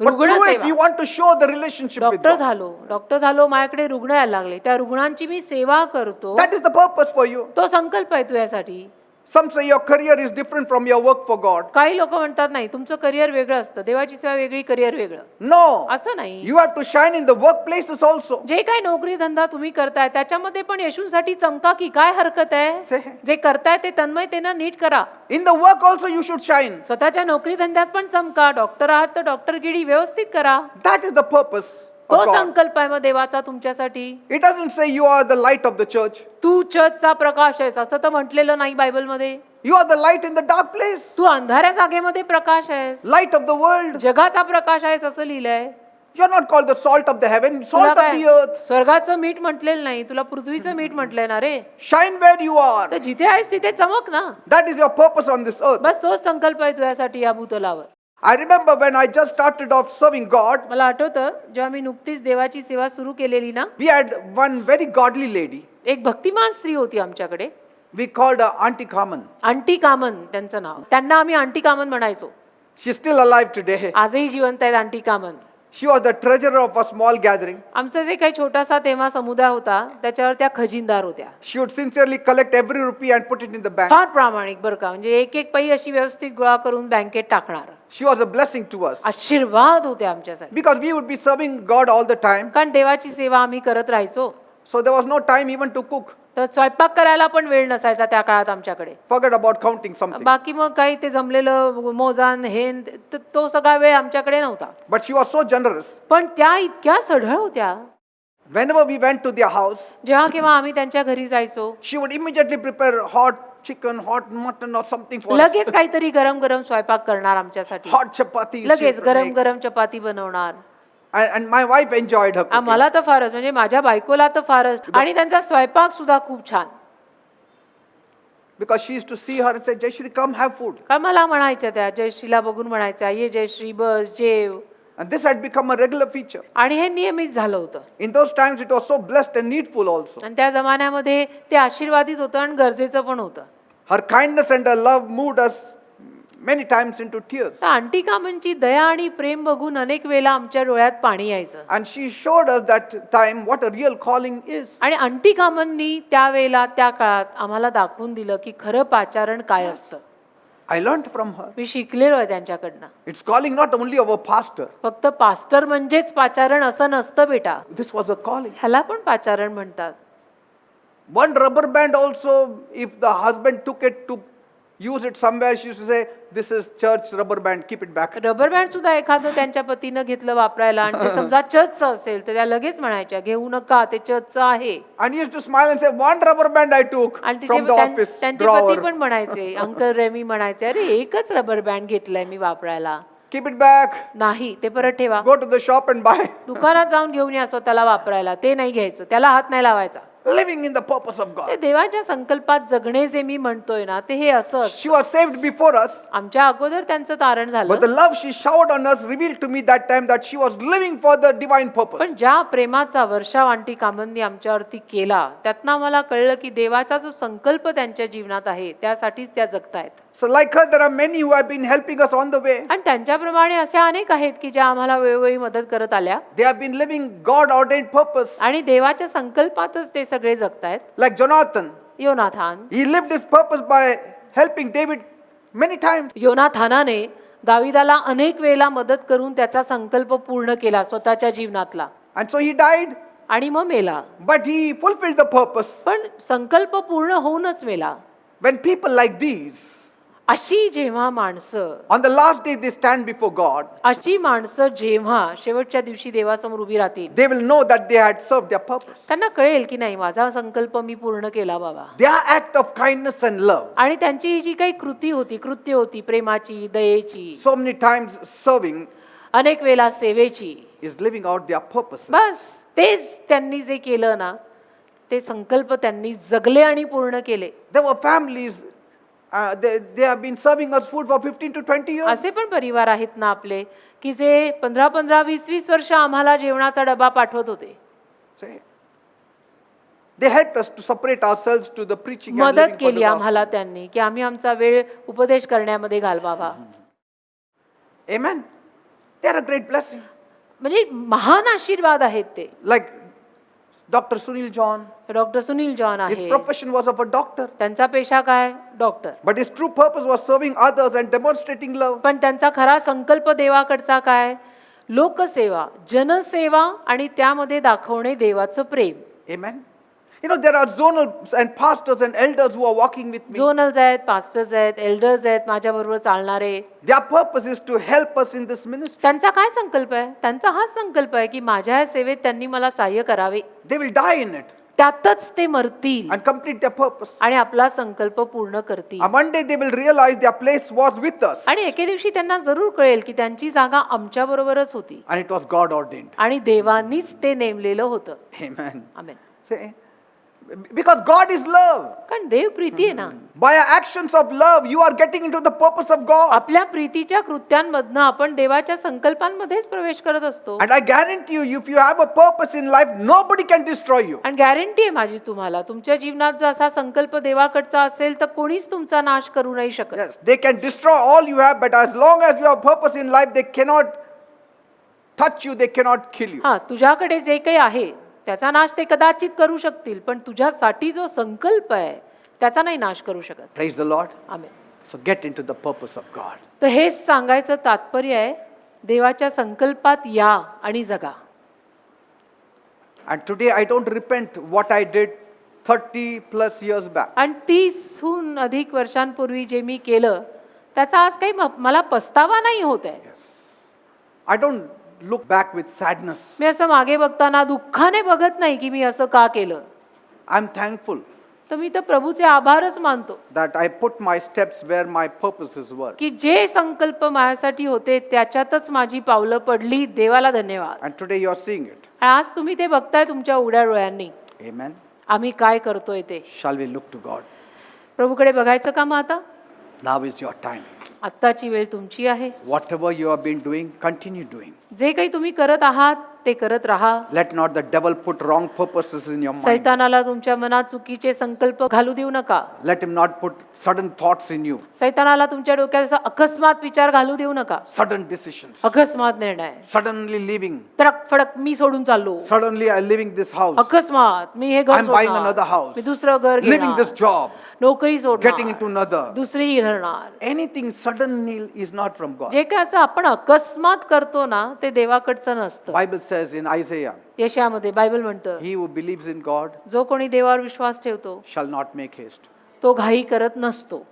But रुग्ण through it सेवा. you want to show the relationship with doctor God. झालो माझ्याकडे रुग्ण यायला लागले, त्या रुग्णांची मी सेवा करतो, That is the purpose for you. तो संकल्प आहे तुझ्यासाठी. Some say your career is different from your work for God. काही लोक म्हणतात नाही तुमचं करिअर वेगळं असतं, देवाची सेवा वेगळी, करिअर वेगळं. No. असं नाही. You have to shine in the workplaces also. जे काही नोकरी धंदा तुम्ही करताय त्याच्यामध्ये पण येशूंसाठी चमका की काय हरकत आहे. से- जे करताय ते तन्मयतेनं नीट करा. In the work also you should shine. स्वतःच्या नोकरी धंद्यात पण चमका. डॉक्टर आहात तर डॉक्टरगिरी व्यवस्थित करा. That is the purpose तो of God. संकल्प आहे मग देवाचा तुमच्यासाठी. It doesn't say you are the light of the church. तू चर्चचा प्रकाश आहेस असं तर म्हटलेलं नाही बायबलमध्ये. You are the light in the dark place. तू अंधाऱ्या जागेमध्ये प्रकाश आहेस, Light of the world. जगाचा प्रकाश आहेस असं लिहिलंय. You are not called the salt of the heaven, तुला salt of काय the earth. स्वर्गाचं मीठ म्हटलेलं नाही, तुला पृथ्वीचं मीठ म्हटलंय ना रे. Shine where you are. तर जिथे आहेस तिथे चमक ना. That is your purpose on this earth. बस तोच संकल्प आहे तुझ्यासाठी या भूतलावर. I remember when I just started off serving God, मला आठवतं जेव्हा मी नुकतीच देवाची सेवा सुरू केलेली ना, we had one very godly lady. एक भक्तिमान स्त्री होती आमच्याकडे. We called her Auntie Carmen. Auntie Carmen त्यांचं नाव. त्यांना आम्ही आंटी कामन म्हणायचो. She's still alive today. आजही जिवंत आहेत auntie Carmen. She was the treasurer of a small gathering. आमचा जे काही छोटासा तेव्हा समुदाय होता त्याच्यावर त्या खजिनदार होत्या. She would sincerely collect every rupee and put it in the bank. फार प्रामाणिक बरं का, म्हणजे एक एक पै अशी व्यवस्थित गोळा करून बँकेत टाकणार. She was a blessing to us आशीर्वाद होते आमच्यासाठी. because we would be serving God all the time. कारण देवाची सेवा आम्ही करत राहायचो, So there was no time even to cook. तर स्वयंपाक करायला पण वेळ नसायचा त्या काळात आमच्याकडे. Forget about counting something. बाकी मग काही ते जमलेलं मोजान हेन तो सगळा वेळ आमच्याकडे नव्हता. But she was so generous. पण त्या इतक्या सढळ होत्या. Whenever we went to their house, जेव्हा केव्हा आम्ही त्यांच्या घरी जायचो, she would immediately prepare hot chicken, hot mutton or something for us. लगेच काहीतरी गरम गरम स्वयंपाक करणार आमच्यासाठी. Hot chapati. she लगेच would गरम make. गरम चपाती बनवणार. And my wife enjoyed her cooking. मला तर फारच, म्हणजे माझ्या बायकोला तर फारच. आणि त्यांचा स्वयंपाक सुद्धा खूप छान. Because she used to see her and say, Jayashri, come have food. का मला म्हणायच्या त्या, जयश्रीला बघून म्हणायच्या ये जयश्री बस जेव. And this had become a regular feature. आणि हे नियमित झालं होतं. In those times, it was so blessed and needful also. आणि त्या जमान्यामध्ये ते आशीर्वादित होतं आणि गरजेचं पण होतं. Her kindness and her love moved us many times into tears. तर आंटी कामनची दया आणि प्रेम बघून अनेक वेळा आमच्या डोळ्यात पाणी यायचं. And she showed us that time what a real calling is. आणि आंटी कामननी त्यावेळेला त्या काळात आम्हाला दाखवून दिलं की खरं पाचारण काय असतं. I learned from her. मी शिकलेलो आहे त्यांच्याकडनं. It's calling not only of a pastor. फक्त पास्टर म्हणजेच पाचारण असं नसतं बेटा. This was a calling. ह्याला पण पाचारण म्हणतात. One rubber band also, if the husband took it to use it somewhere, she used to say, this is church rubber band, keep it back. Rubber band सुद्धा एखादं त्यांच्या पतीनं घेतलं वापरायला आणि ते समजा चर्चचं असेल तर त्या लगेच म्हणायच्या घेऊ नका ते चर्चचं आहे. And he used to smile and say, one rubber band I took आणि from the office त्यांचे पती drawer. पण म्हणायचे, अंकल रेमी म्हणायचे अरे एकच रबर बँड घेतलाय मी वापरायला. Keep it back. नाही ते परत ठेवा. Go to the shop and buy. दुकानात जाऊन घेऊन या स्वतःला वापरायला. ते नाही घ्यायचं, त्याला हात नाही लावायचा. Living in the purpose of God. ते देवाच्या संकल्पात जगणे जे मी म्हणतोय ना ते हे असं असतं. She was saved before us, आमच्या अगोदर त्यांचं तारण but झालं. the love she showered on us revealed to me that time that she was living for the divine purpose. पण ज्या प्रेमाचा वर्षाव आंटी कामननी आमच्यावरती केला त्यातनं आम्हाला कळलं की देवाचा जो संकल्प त्यांच्या जीवनात आहे त्यासाठीच त्या जगतायत. So like her, there are many who have been helping us on the way. आणि त्यांच्याप्रमाणे अशा अनेक आहेत की ज्या आम्हाला वेळोवेळी मदत करत आल्या They have been living God ordained purpose. आणि देवाच्या संकल्पातच ते सगळे जगतायत. Like Jonathan, योनाथान he lived his purpose by helping David many times. योनाथानाने दाविदाला अनेक वेळेला मदत करून त्याचा संकल्प पूर्ण केला स्वतःच्या जीवनातला And so he died, आणि मग मेला. but he fulfilled the purpose. पण संकल्प पूर्ण होऊनच मेला. When people like these, अशी जेव्हा माणसं on the last day they stand before God, अशी माणसं जेव्हा शेवटच्या दिवशी देवासमोर उभी राहतील they will know that they had served their purpose. त्यांना कळेल की नाही माझा संकल्प मी पूर्ण केला बाबा. Their act of kindness and love, आणि त्यांची ही जी काही कृत्य होती प्रेमाची दयेची so many times serving, अनेक वेळा सेवेची, is living out their purposes. बस तेच त्यांनी जे केलं ना ते संकल्प त्यांनी जगले आणि पूर्ण केले. There were families, they have been serving us food for 15 to 20 years. असे पण परिवार आहेत ना आपले की जे 15 20 वर्ष आम्हाला जेवणाचा डबा पाठवत होते. Say, they helped us to separate ourselves to the preaching and मदत living for केली the आम्हाला gospel. त्यांनी की आम्ही आमचा वेळ उपदेश करण्यामध्ये घालवावा. Amen. They are a great blessing. म्हणजे महान आशीर्वाद आहेत ते. Like Dr. Sunil John, doctor Sunil John his आहे, profession was of a doctor, त्यांचा पेशा काय doctor, but his true purpose was serving others and demonstrating love. पण त्यांचा खरा संकल्प देवाकडचा काय लोकसेवा, जनसेवा आणि त्यामध्ये दाखवणे देवाचं प्रेम. Amen. You know, there are zonals and pastors and elders who are walking with me. झोनल्स आहेत, पास्टर्स आहेत, एल्डर्स आहेत माझ्या बरोबर चालणारे. Their purpose is to help us in this ministry. त्यांचा काय संकल्प आहे? त्यांचा हाच संकल्प आहे की माझ्या या सेवेत त्यांनी मला सहाय्य करावे. They will die in it त्यातच ते मरतील and complete their purpose. आणि आपला संकल्प पूर्ण करतील. And one day they will realize their place was with us आणि एके दिवशी त्यांना जरूर कळेल की त्यांची जागा आमच्या बरोबरच होती and it was God ordained. आणि देवानीच ते नेमलेलं होतं. Amen. Amen. Say, because God is love. कारण देव प्रीती आहे ना. By our actions of love, you are getting into the purpose of God. आपल्या प्रीतीच्या कृत्यांमधनं आपण देवाच्या संकल्पांमध्येच प्रवेश करत असतो. And I guarantee you, if you have a purpose in life, nobody can destroy you. आणि गॅरंटी आहे माझी तुम्हाला तुमच्या जीवनात जर असा संकल्प देवाकडचा असेल तर कोणीच तुमचा नाश करू नाही शकत. Yes, they can destroy all you have, but as long as you have purpose in life, they cannot touch you, they cannot kill you. हा तुझ्याकडे जे काही आहे त्याचा नाश ते कदाचित करू शकतील पण तुझ्यासाठी जो संकल्प आहे त्याचा नाही नाश करू शकत. Praise the Lord. Amen. So get into the purpose of God. तर हेच सांगायचं तात्पर्य आहे देवाच्या संकल्पात या आणि जगा. And today I don't repent what I did 30 plus years back. आणि 30हून अधिक वर्षांपूर्वी जे मी केलं त्याचा आज काही मला पस्तावा नाही होत आहे. I don't look back with sadness. मी असं मागे बघताना दुःखाने बघत नाही की मी असं का केलं. I'm thankful तर मी तर प्रभूचे आभारच मानतो that I put my steps where my purposes were. की जे संकल्प माझ्यासाठी होते त्याच्यातच माझी पावलं पडली. देवाला धन्यवाद. And today you are seeing it. आणि आज तुम्ही ते बघताय तुमच्या उघड्या डोळ्यांनी. Amen. आम्ही काय करतोय ते. Shall we look to God? प्रभूकडे बघायचं का मग आता. Now is your time. आत्ताची वेळ तुमची आहे. Whatever you have been doing, continue doing. जे काही तुम्ही करत आहात ते करत राहा. Let not the devil put wrong purposes in your mind. सैतानाला तुमच्या मनात चुकीचे संकल्प घालू देऊ नका. Let him not put sudden thoughts in you, सैतानाला तुमच्या डोक्यात असा अकस्मात विचार घालू देऊ नका. sudden decisions, अकस्मात निर्णय. suddenly leaving, तडक फडक मी सोडून चाललो. suddenly I'm leaving this house, अकस्मात मी हे घर I'm buying another सोडणार. house, मी दुसरं घर leaving this घेणार. job, नोकरी getting into सोडणार. another. दुसरी राहणार. Anything suddenly is not from God. जे काय असं आपण अकस्मात करतो ना ते देवाकडचं नसतं. Bible says in Isaiah, यशामध्ये बायबल म्हणतं he who believes in God जो कोणी देवावर विश्वास ठेवतो shall not make haste. तो घाई करत नसतो.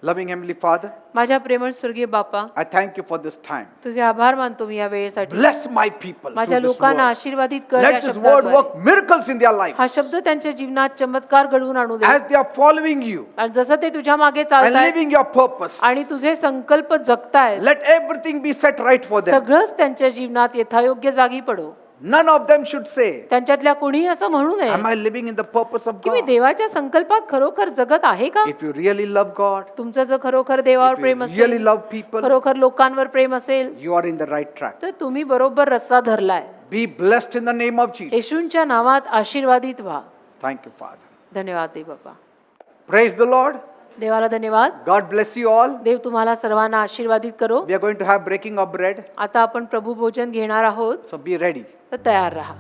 Loving Heavenly Father, माझ्या प्रेमळ स्वर्गीय बापा I thank you for this time. तुझे आभार मानतो मी या वेळेसाठी. Bless my people माझ्या through this लोकांना word. आशीर्वादित कर या Let this word शब्दाद्वारे. work miracles in their lives. हा शब्द त्यांच्या जीवनात चमत्कार घडवून आणू दे. As they are following you आणि जसं ते तुझ्या मागे and चालतायत living your purpose, आणि तुझे संकल्प जगतायत let everything be set right for them. सगळंच त्यांच्या जीवनात यथायोग्य जागी पडो. None of them should say, त्यांच्यातल्या कोणी असं म्हणू नये am I living in the purpose of की मी God? देवाच्या संकल्पात खरोखर जगत आहे का. If you really love God, तुमचं जर खरोखर देवावर if you प्रेम really असेल love people, खरोखर लोकांवर प्रेम असेल you are in the right track. तर तुम्ही बरोबर रस्ता धरलाय. Be blessed in the name of Jesus. येशूंच्या नावात आशीर्वादित व्हा. Thank you, Father. धन्यवाद दे बाबा. Praise the Lord. देवाला धन्यवाद. God bless you all. देव तुम्हाला सर्वांना आशीर्वादित करो. We are going to have breaking of bread. आता आपण प्रभू भोजन घेणार आहोत, So be ready. तर तयार राहा.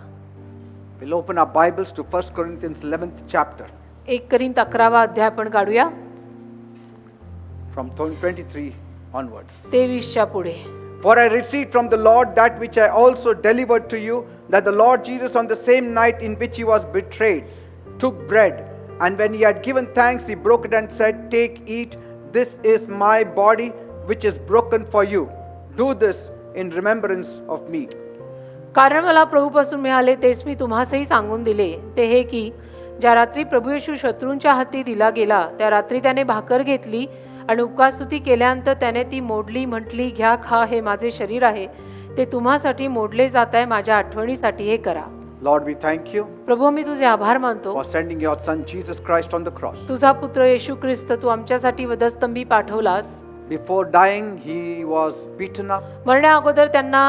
We'll open our Bibles to 1 Corinthians 11th chapter 1 Corinth 11वा अध्याय आपण काढूया, from 23 onwards. 23च्या पुढे. For I received from the Lord that which I also delivered to you, that the Lord Jesus on the same night in which he was betrayed, took bread, and when he had given thanks, he broke it and said, "Take, eat, this is my body which is broken for you. Do this in remembrance of me." कारण मला प्रभूपासून मिळाले तेच मी तुम्हासही सांगून दिले, ते हे की ज्या रात्री प्रभू येशू शत्रूंच्या हाती दिला गेला, त्या रात्री त्याने भाकर घेतली आणि उपवासस्तुती केल्यानंतर त्याने ती मोडली, म्हटली, घ्या, खा, हे माझे शरीर आहे, ते तुम्हासाठी मोडले जात आहे, माझ्या आठवणीसाठी हे करा. Lord, we thank you प्रभू, मी तुझे आभार मानतो. for sending your Son Jesus Christ on the cross. तुझा पुत्र येशू ख्रिस्त तू आमच्यासाठी वधस्तंभी पाठवलास. Before dying, he was beaten up, मरण्या अगोदर त्यांना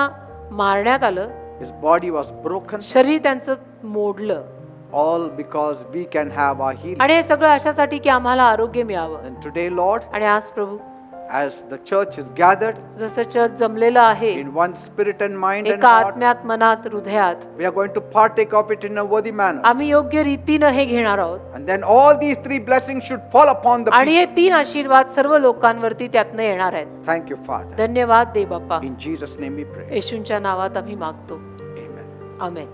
मारण्यात आलं, his body was broken, शरीर त्यांचं मोडलं, all because we can have our healing. आणि हे सगळं अशासाठी की आम्हाला आरोग्य मिळावं. And today, Lord, आणि आज प्रभू, as the church is gathered जसं चर्च जमलेलं आहे in one spirit and mind and एका heart, आत्म्यात, मनात, हृदयात, we are going to partake of it in a worthy manner. आम्ही योग्य रीतीनं हे घेणार आहोत. And then all these three blessings should fall upon the आणि people. हे 3 आशीर्वाद सर्व लोकांवरती त्यातनं येणार आहेत. Thank you, Father. धन्यवाद दे बाप्पा. In Jesus' name we pray. येशूंच्या नावात आम्ही मागतो. Amen. Amen.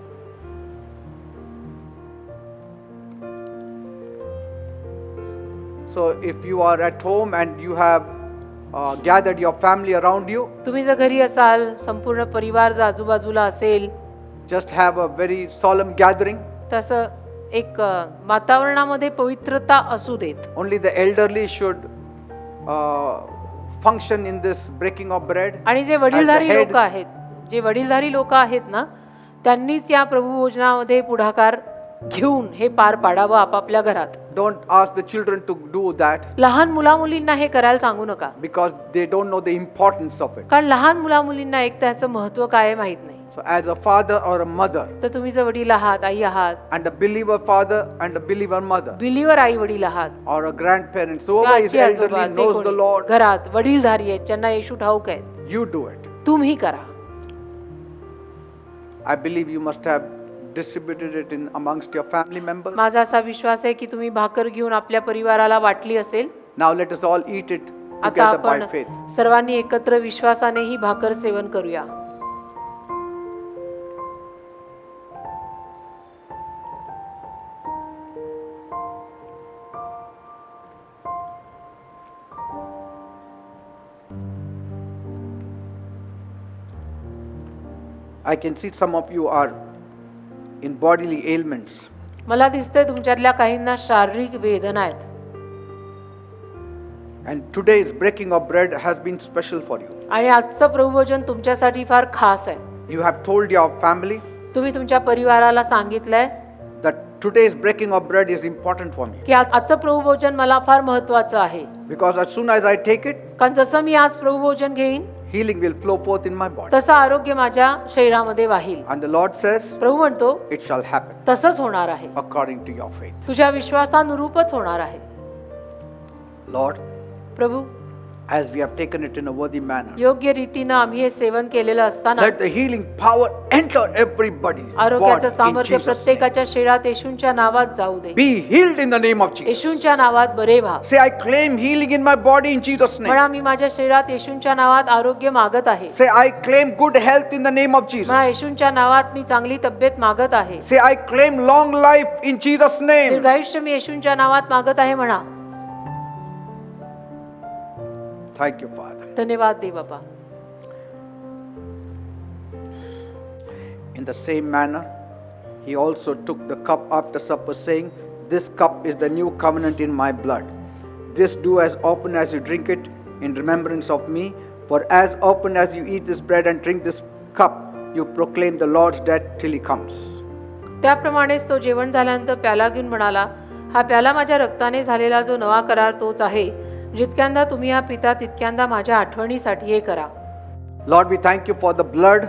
So if you are at home and you have gathered your family around you, तुम्ही जर घरी असाल, संपूर्ण परिवार जर आजूबाजूला असेल, just have a very solemn gathering. तसं एक वातावरणामध्ये पवित्रता असू देत. Only the elderly should function in this breaking of bread. आणि जे as the वडीलधारी head. लोक आहेत, जे वडीलधारी लोक आहेत ना, त्यांनीच या प्रभू भोजनामध्ये पुढाकार घेऊन हे पार पाडावं आपापल्या घरात. Don't ask the children to do that लहान मुलामुलींना हे करायला सांगू नका, because they don't know the importance of it. कारण लहान मुलामुलींना एक त्याचं महत्व काय आहे माहित नाही. So as a father or a mother तर तुम्ही जर वडील आहात, आई आहात, and a believer father and a believer mother believer आई वडील आहात, or a grandparent, किंवा whoever is आजी आजोबा, elderly जे knows the कोणी Lord, घरात वडीलधारी आहेत, ज्यांना येशू ठाऊक आहेत, you do it. तुम्ही करा. I believe you must have distributed it in amongst your family members. माझा असा विश्वास आहे की तुम्ही भाकर घेऊन आपल्या परिवाराला वाटली असेल. Now let us all eat it आता together by आपण faith. सर्वांनी एकत्र विश्वासाने ही भाकर सेवन करूया. I can see some of you are in bodily ailments. मला दिसतंय तुमच्यातल्या काहींना शारीरिक वेदना आहेत. And today's breaking of bread has been special for you. आणि आजचं प्रभुभोजन तुमच्यासाठी फार खास आहे. You have told your family तुम्ही तुमच्या परिवाराला सांगितलंय that today's breaking of bread is important for me. की आजचं प्रभुभोजन मला फार महत्वाचं आहे, Because as soon as I take it, कारण जसं मी आज प्रभुभोजन घेईन healing will flow forth in my body. तसं आरोग्य माझ्या शरीरामध्ये वाहील. And the Lord says, प्रभू म्हणतो it shall happen तसंच होणार आहे, according to your faith. तुझ्या विश्वासानुरूपच होणार आहे. Lord, Prabhu, as we have taken it in a worthy manner, योग्य रीतीनं आम्ही हे सेवन केलेलं असताना let the healing power enter everybody's आरोग्याचं body in सामर्थ्य Jesus' name. प्रत्येकाच्या शरीरात येशूंच्या नावात जाऊ दे. Be healed in the name of Jesus. येशूंच्या नावात बरे व्हा. Say, I claim healing in my body in Jesus' name. म्हणा, मी माझ्या शरीरात येशूंच्या नावात आरोग्य मागत आहे. Say, I claim good health in the name of Jesus. म्हणा, येशूंच्या नावात मी चांगली तब्येत मागत आहे. Say, I claim long life in Jesus' name. दीर्घायुष्य मी येशूंच्या नावात मागत आहे. म्हणा. Thank you, Father. धन्यवाद दे बाबा. In the same manner, he also took the cup after supper, saying, "This cup is the new covenant in my blood. This do as often as you drink it in remembrance of me. For as often as you eat this bread and drink this cup, you proclaim the Lord's death till he comes." त्याप्रमाणेच तो जेवण झाल्यानंतर प्याला घेऊन म्हणाला, हा प्याला माझ्या रक्ताने झालेला जो नवा करार तोच आहे. जितक्यांदा तुम्ही हा पिता तितक्यांदा माझ्या आठवणीसाठी हे करा. Lord, we thank you for the blood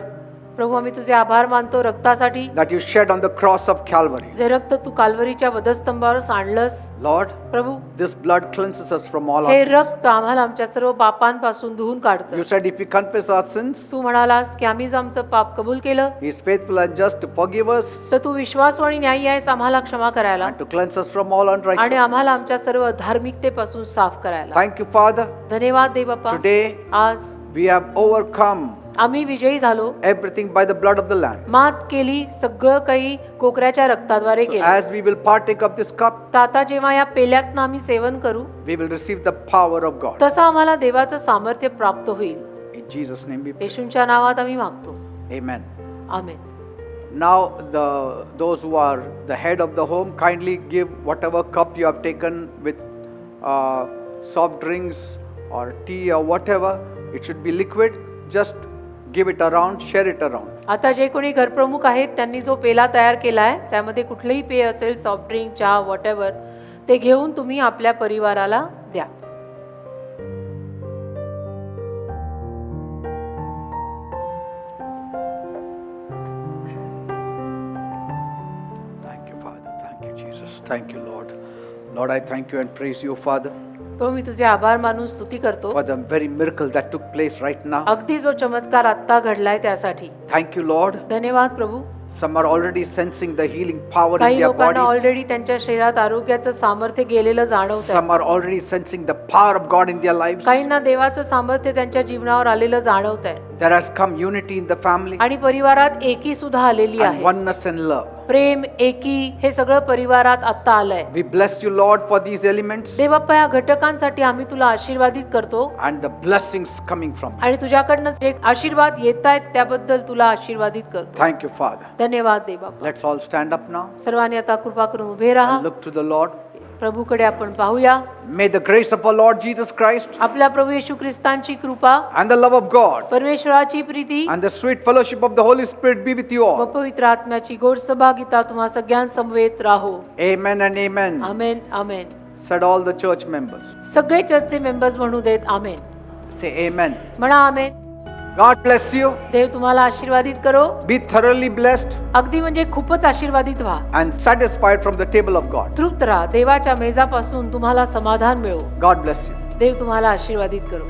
प्रभू आम्ही तुझे आभार मानतो रक्तासाठी, that you shed on the cross of Calvary. जे रक्त तू काल्वरीच्या वधस्तंभावर सांडलंस. Lord, Prabhu this blood cleanses us from all हे our sins. रक्त आम्हाला आमच्या सर्व पापांपासून धुवून काढतं. You said if we confess our sins, तू म्हणालास की आम्ही जर आमचं पाप कबूल केलं He is faithful and just to forgive us तर तू विश्वासू आणि न्यायी आहेस आम्हाला क्षमा करायला and to cleanse us from all आणि unrighteousness. आम्हाला आमच्या सर्व धार्मिकतेपासून साफ करायला. Thank you, Father. धन्यवाद दे बाप्पा. Today आज we have overcome आम्ही विजयी झालो, everything by the blood of the Lamb. मात केली, सगळं काही कोकऱ्याच्या रक्ताद्वारे So केलं. as we will partake of this cup, तर आता जेव्हा या पेल्यातनं आम्ही सेवन करू we will receive the power of God. तसं आम्हाला देवाचं सामर्थ्य प्राप्त होईल. In Jesus' name we pray. येशूंच्या नावात आम्ही मागतो. Amen. Amen. Now those who are the head of the home, kindly give whatever cup you have taken with soft drinks or tea or whatever. It should be liquid. Just give it around, share it around. आता जे कोणी घरप्रमुख आहेत त्यांनी जो पेला तयार केला आहे त्यामध्ये कुठलेही पेय असेल, सॉफ्ट ड्रिंक, चहा, व्हॉटएव्हर, ते घेऊन तुम्ही आपल्या परिवाराला द्या. Thank you, Father. Thank you, Jesus. Thank you, Lord. Lord, I thank you and praise you, Father, तो मी तुझे आभार मानून स्तुती करतो. for the very miracle that took place right now. अगदी जो चमत्कार आत्ता घडलाय त्यासाठी Thank you, Lord. धन्यवाद प्रभू. Some are already sensing the healing power in काही their लोकांना bodies. ऑलरेडी त्यांच्या शरीरात आरोग्याचं सामर्थ्य गेलेलं जाणवत आहे. Some are already sensing the power of God in their lives. काहींना देवाचं सामर्थ्य त्यांच्या जीवनावर आलेलं जाणवत आहे There has come unity in the family आणि परिवारात एकी सुद्धा आलेली and आहे. oneness and love. प्रेम, एकी हे सगळं परिवारात आत्ता आलंय. We bless you, Lord, for these elements Devappa या घटकांसाठी आम्ही तुला आशीर्वादित करतो and the blessings coming from you. आणि तुझ्याकडनं जे आशीर्वाद येत आहेत त्याबद्दल तुला आशीर्वादित करतो. Thank you, Father. धन्यवाद दे बाप्पा. Let's all stand up now सर्वांनी आता कृपा करून उभे राहा. and look to the Lord. प्रभूकडे आपण पाहूया. May the grace of our Lord Jesus Christ आपल्या प्रभू येशू ख्रिस्तांची कृपा, and the love of God परमेश्वराची Preeti and the sweet fellowship of the Holy Spirit be with you व all. पवित्र आत्म्याची गोड सहभागिता तुम्हा सगळ्यांसमवेत राहो. Amen and amen. Amen amen. Said all the church members. सगळे चर्चचे मेंबर्स म्हणू देत आमेन. Say amen. म्हणा आमेन. God bless you. देव तुम्हाला आशीर्वादित करो. Be thoroughly blessed अगदी म्हणजे खूपच आशीर्वादित व्हा. and satisfied from the table of God. तृप्त राहा. देवाच्या मेजापासून तुम्हाला समाधान मिळो. God bless you. देव तुम्हाला आशीर्वादित करो.